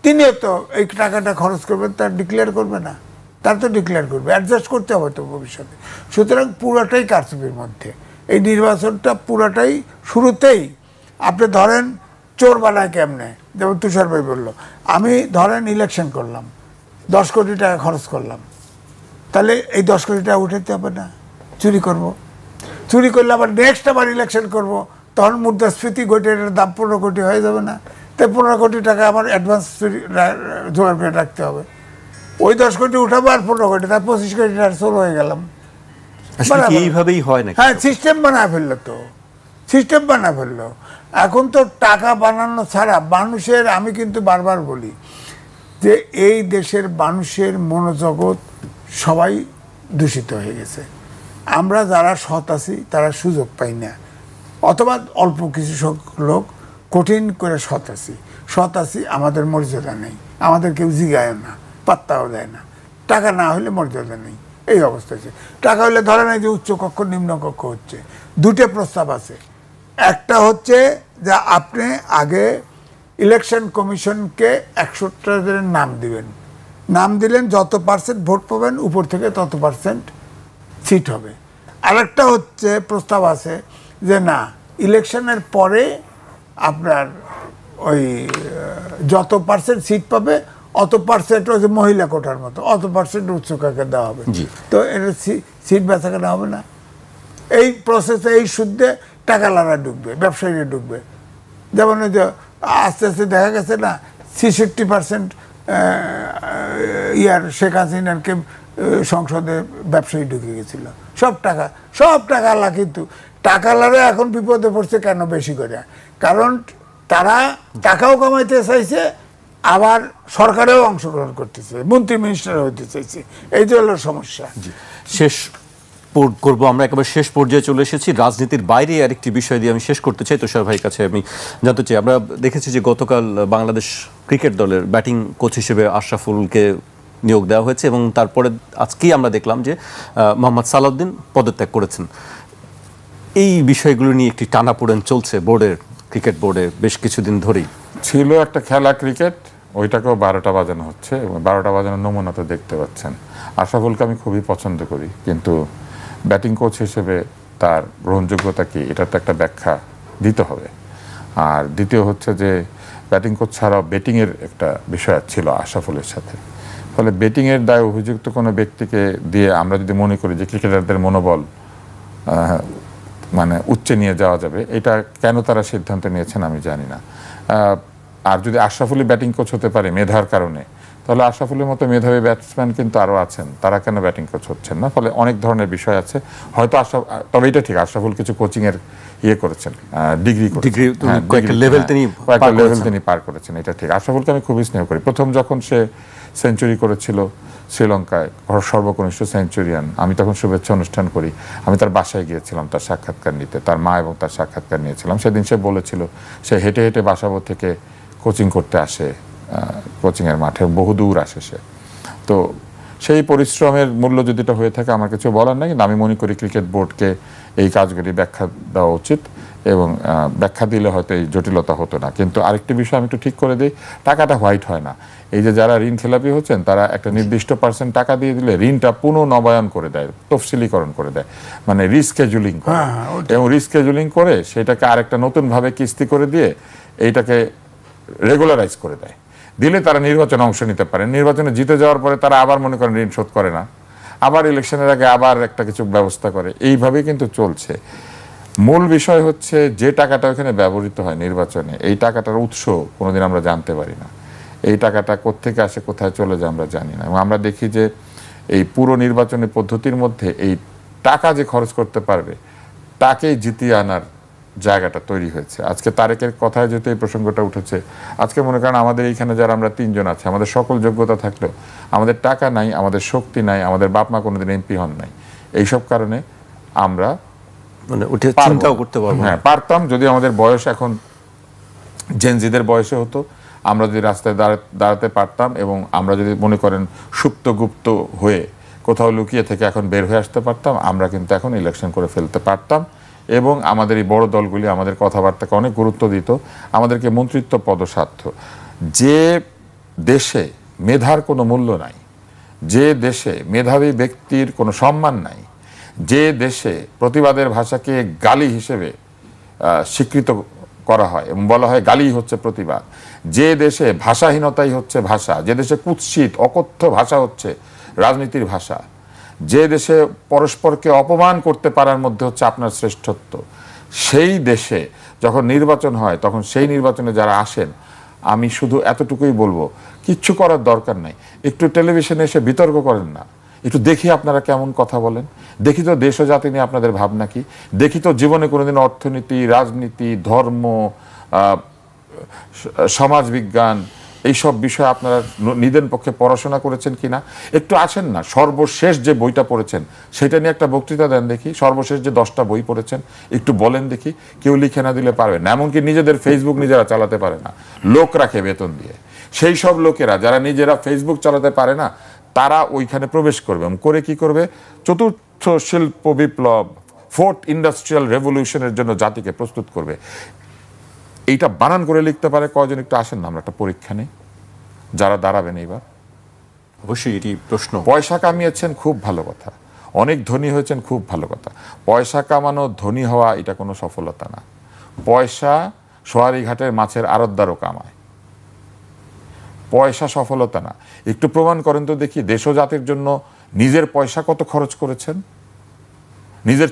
তিনিও তো এই টাকাটা খরচ করবেন, তার ডিক্লেয়ার করবে না? তার তো ডিক্লেয়ার করবে, অ্যাডজাস্ট করতে হবে তো ভবিষ্যতে। সুতরাং পুরাটাই কারচুপির মধ্যে এই নির্বাচনটা, পুরাটাই শুরুতেই আপনি ধরেন চোর বানায় কেমনে, যেমন তুষার ভাই বললো, আমি ধরেন ইলেকশন করলাম, 10 কোটি টাকা খরচ করলাম, তাহলে এই 10 কোটি টাকা উঠাতে হবে না? চুরি করব, চুরি করলে আবার নেক্সট আবার ইলেকশন করব, তখন মুদ্রাস্ফীতি ঘটে এটার দাম 15 কোটি হয়ে যাবে না? তাই 15 কোটি টাকা আমার অ্যাডভান্স চুরি জোগাড় করে রাখতে হবে। ওই 10 কোটি উঠাবো আর 15 কোটি, তার 25 কোটি টাকা চোর হয়ে গেলাম। এইভাবেই হয় না? হ্যাঁ, সিস্টেম বানায় ফেললো তো, সিস্টেম বানায় ফেললো। এখন তো টাকা বানানো ছাড়া মানুষের, আমি কিন্তু বারবার বলি যে এই দেশের মানুষের মনোজগৎ সবাই দূষিত হয়ে গেছে। আমরা যারা সৎ আছি তারা সুযোগ পাই না, অথবা অল্প কিছু লোক কঠিন করে সৎ আছি, আমাদের মর্যাদা নেই, আমাদের কেউ জিগায় না, পাত্তাও দেয় না। টাকা না হলে মর্যাদা নেই, এই অবস্থা আছে। টাকা হলে ধরে নাই যে উচ্চ কক্ষ নিম্ন কক্ষ হচ্ছে। দুটো প্রস্তাব আছে, একটা হচ্ছে যে আপনি আগে ইলেকশন কমিশনকে 100টা জনের নাম দিবেন, নাম দিলেন, যত পার্সেন্ট ভোট পাবেন উপর থেকে তত পার্সেন্ট সিট হবে। আরেকটা হচ্ছে প্রস্তাব আছে যে না, ইলেকশনের পরে আপনার ওই যত পার্সেন্ট সিট পাবে অত পার্সেন্ট ওই যে মহিলা কোটার মতো অত পার্সেন্ট উচ্চকাকে দেওয়া হবে। তো এটা সিট বেচা কেনা হবে না। এই প্রসেসে এই সুদে টাকালারা ঢুকবে, ব্যবসায়ীরা ঢুকবে। যেমন ওই যে আস্তে আস্তে দেখা গেছে না 66% শেখ হাসিনাকে সংসদে ব্যবসায়ী ঢুকে গেছিল, সব টাকা আল্লাহ। কিন্তু টাকালারা এখন বিপদে পড়ছে কেন বেশি করে? কারণ তারা টাকাও কামাইতে চাইছে, আবার সরকারেও অংশগ্রহণ করতেছে, মন্ত্রী মিনিস্টার হইতে চাইছে। এই যে হলো সমস্যা। শেষ করবো আমরা, একেবারে শেষ পর্যায়ে চলে এসেছি। রাজনীতির বাইরে আরেকটি বিষয় দিয়ে আমি শেষ করতে চাই। তুষার ভাইয়ের কাছে আমি জানতে চাই, আমরা দেখেছি যে গতকাল বাংলাদেশ ক্রিকেট দলের ব্যাটিং কোচ হিসেবে আশরাফুলকে নিয়োগ দেওয়া হয়েছে এবং তারপরে আজকেই আমরা দেখলাম যে মোহাম্মদ সালাউদ্দিন পদত্যাগ করেছেন। এই বিষয়গুলো নিয়ে একটি টানাপোড়েন চলছে ক্রিকেট বোর্ডে বেশ কিছুদিন ধরেই। ছিল একটা খেলা ক্রিকেট, ওইটাকেও 12টা বাজানো হচ্ছে এবং 12টা বাজানোর নমুনা তো দেখতে পাচ্ছেন। আশরাফুলকে আমি খুবই পছন্দ করি, কিন্তু ব্যাটিং কোচ হিসেবে তার গ্রহণযোগ্যতা কি, এটার তো একটা ব্যাখ্যা দিতে হবে। আর দ্বিতীয় হচ্ছে যে ব্যাটিং কোচ ছাড়াও ব্যাটিংয়ের একটা বিষয় ছিল আশরাফুলের সাথে। ফলে ব্যাটিংয়ের দায় অভিযুক্ত কোনো ব্যক্তিকে দিয়ে আমরা যদি মনে করি যে ক্রিকেটারদের মনোবল মানে উচ্চে নিয়ে যাওয়া যাবে, এটা কেন তারা সিদ্ধান্ত নিয়েছেন আমি জানি না। আর যদি আশরাফুলই ব্যাটিং কোচ হতে পারে মেধার কারণে, তাহলে আশরাফুলের মতো মেধাবী ব্যাটসম্যান কিন্তু আরও আছেন, তারা কেন ব্যাটিং কোচ হচ্ছেন না? ফলে অনেক ধরনের বিষয় আছে। হয়তো তবে এটা ঠিক, আশরাফুল কিছু কোচিংয়ের করেছেন, ডিগ্রি কয়েকটা লেভেল তিনি পার করেছেন, এটা ঠিক। আশরাফুলকে আমি খুবই স্নেহ করি। প্রথম যখন সে সেঞ্চুরি করেছিল শ্রীলঙ্কায়, সর্বকনিষ্ঠ সেঞ্চুরিয়ান, আমি তখন শুভেচ্ছা অনুষ্ঠান করি, আমি তার বাসায় গিয়েছিলাম তার সাক্ষাৎকার নিতে, তার মা এবং তার সাক্ষাৎকার নিয়েছিলাম। সেদিন সে বলেছিল সে হেঁটে হেঁটে বাসাবো থেকে কোচিং করতে আসে, কোচিংয়ের মাঠে বহুদূর আসে সে। তো সেই পরিশ্রমের মূল্য যদি এটা হয়ে থাকে আমার কিছু বলার নাই, কিন্তু আমি মনে করি ক্রিকেট বোর্ডকে এই কাজগুলি ব্যাখ্যা দেওয়া উচিত এবং ব্যাখ্যা দিলে হয়তো এই জটিলতা হতো না। কিন্তু আরেকটি বিষয় আমি একটু ঠিক করে দিই, টাকাটা হোয়াইট হয় না। এই যে যারা ঋণ খেলাপি হচ্ছেন তারা একটা নির্দিষ্ট পার্সেন্ট টাকা দিয়ে দিলে ঋণটা পুনঃনবায়ন করে দেয়, তফসিলীকরণ করে দেয়, মানে রিস্কেজুলিং করে। এবং রিস্কেজুলিং করে সেটাকে আরেকটা নতুনভাবে কিস্তি করে দিয়ে এইটাকে রেগুলারাইজ করে দেয়, দিলে তারা নির্বাচনে অংশ নিতে পারে। নির্বাচনে জিতে যাওয়ার পরে তারা আবার মনে করেন ঋণ শোধ করে না, আবার ইলেকশনের আগে আবার একটা কিছু ব্যবস্থা করে, এইভাবেই কিন্তু চলছে। মূল বিষয় হচ্ছে যে টাকাটা ওখানে ব্যবহৃত হয় নির্বাচনে, এই টাকাটার উৎস কোনোদিন আমরা জানতে পারি না। এই টাকাটা কোত্থেকে আসে, কোথায় চলে যায় আমরা জানি না। এবং আমরা দেখি যে এই পুরো নির্বাচনী পদ্ধতির মধ্যে এই টাকা যে খরচ করতে পারবে তাকেই জিতিয়ে আনার জায়গাটা তৈরি হয়েছে। আজকে তারেকের কথায় যেহেতু এই প্রসঙ্গটা উঠেছে, আজকে মনে করেন আমাদের এইখানে যারা আমরা 3 জন আছি, আমাদের সকল যোগ্যতা থাকলেও আমাদের টাকা নাই, আমাদের শক্তি নাই, আমাদের বাপ মা কোনোদিন এমপি হন নাই। এইসব কারণে আমরা মানে উঠে চিন্তাও করতে পারবো। হ্যাঁ, পারতাম যদি আমাদের বয়স এখন জেনজিদের বয়সে হতো, আমরা যদি রাস্তায় দাঁড়াতে পারতাম এবং আমরা যদি মনে করেন সুপ্ত গুপ্ত হয়ে কোথাও লুকিয়ে থেকে এখন বের হয়ে আসতে পারতাম, আমরা কিন্তু এখন ইলেকশন করে ফেলতে পারতাম। এবং আমাদের এই বড় দলগুলি আমাদের কথাবার্তাকে অনেক গুরুত্ব দিত, আমাদেরকে মন্ত্রিত্ব পদসাধ্য। যে দেশে মেধার কোনো মূল্য নাই, যে দেশে মেধাবী ব্যক্তির কোনো সম্মান নাই, যে দেশে প্রতিবাদের ভাষাকে গালি হিসেবে স্বীকৃত করা হয় এবং বলা হয় গালি হচ্ছে প্রতিবাদ, যে দেশে ভাষাহীনতাই হচ্ছে ভাষা, যে দেশে কুৎসিত অকথ্য ভাষা হচ্ছে রাজনীতির ভাষা, যে দেশে পরস্পরকে অপমান করতে পারার মধ্যে হচ্ছে আপনার শ্রেষ্ঠত্ব, সেই দেশে যখন নির্বাচন হয় তখন সেই নির্বাচনে যারা আসেন, আমি শুধু এতটুকুই বলবো, কিচ্ছু করার দরকার নাই, একটু টেলিভিশনে এসে বিতর্ক করেন না, একটু দেখি আপনারা কেমন কথা বলেন, দেখি তো দেশ ও জাতি নিয়ে আপনাদের ভাবনা কি, দেখি তো জীবনে কোনোদিন অর্থনীতি, রাজনীতি, ধর্ম, সমাজবিজ্ঞান এইসব বিষয়ে আপনারা নিজের পক্ষে পড়াশোনা করেছেন কিনা, একটু আসেন না, সর্বশেষ যে বইটা পড়েছেন সেটা নিয়ে একটা বক্তৃতা দেন দেখি, সর্বশেষ যে 10টা বই পড়েছেন একটু বলেন দেখি। কেউ লিখে না দিলে পারবে না, এমনকি নিজেদের ফেসবুক নিজেরা চালাতে পারে না, লোক রাখে বেতন দিয়ে। সেই সব লোকেরা যারা নিজেরা ফেসবুক চালাতে পারে না, তারা ওইখানে প্রবেশ করবে এবং করে কি করবে, চতুর্থ শিল্প বিপ্লব, 4th ইন্ডাস্ট্রিয়াল রেভলিউশনের জন্য জাতিকে প্রস্তুত করবে। এইটা বানান করে লিখতে পারে কয়জন? একটু আসেন না, আমরা একটা পরীক্ষা নেই, যারা দাঁড়াবেন এইবার। অবশ্যই এটি প্রশ্ন। পয়সা কামিয়েছেন খুব ভালো কথা, অনেক ধনী হয়েছেন খুব ভালো কথা। পয়সা কামানো ধনী হওয়া এটা কোনো সফলতা না। পয়সা সোয়ারি ঘাটের মাছের আড়তদারও কামায়, পয়সা সফলতা না। একটু প্রমাণ করেন তো দেখি দেশ ও জাতির জন্য নিজের পয়সা কত খরচ করেছেন, নিজের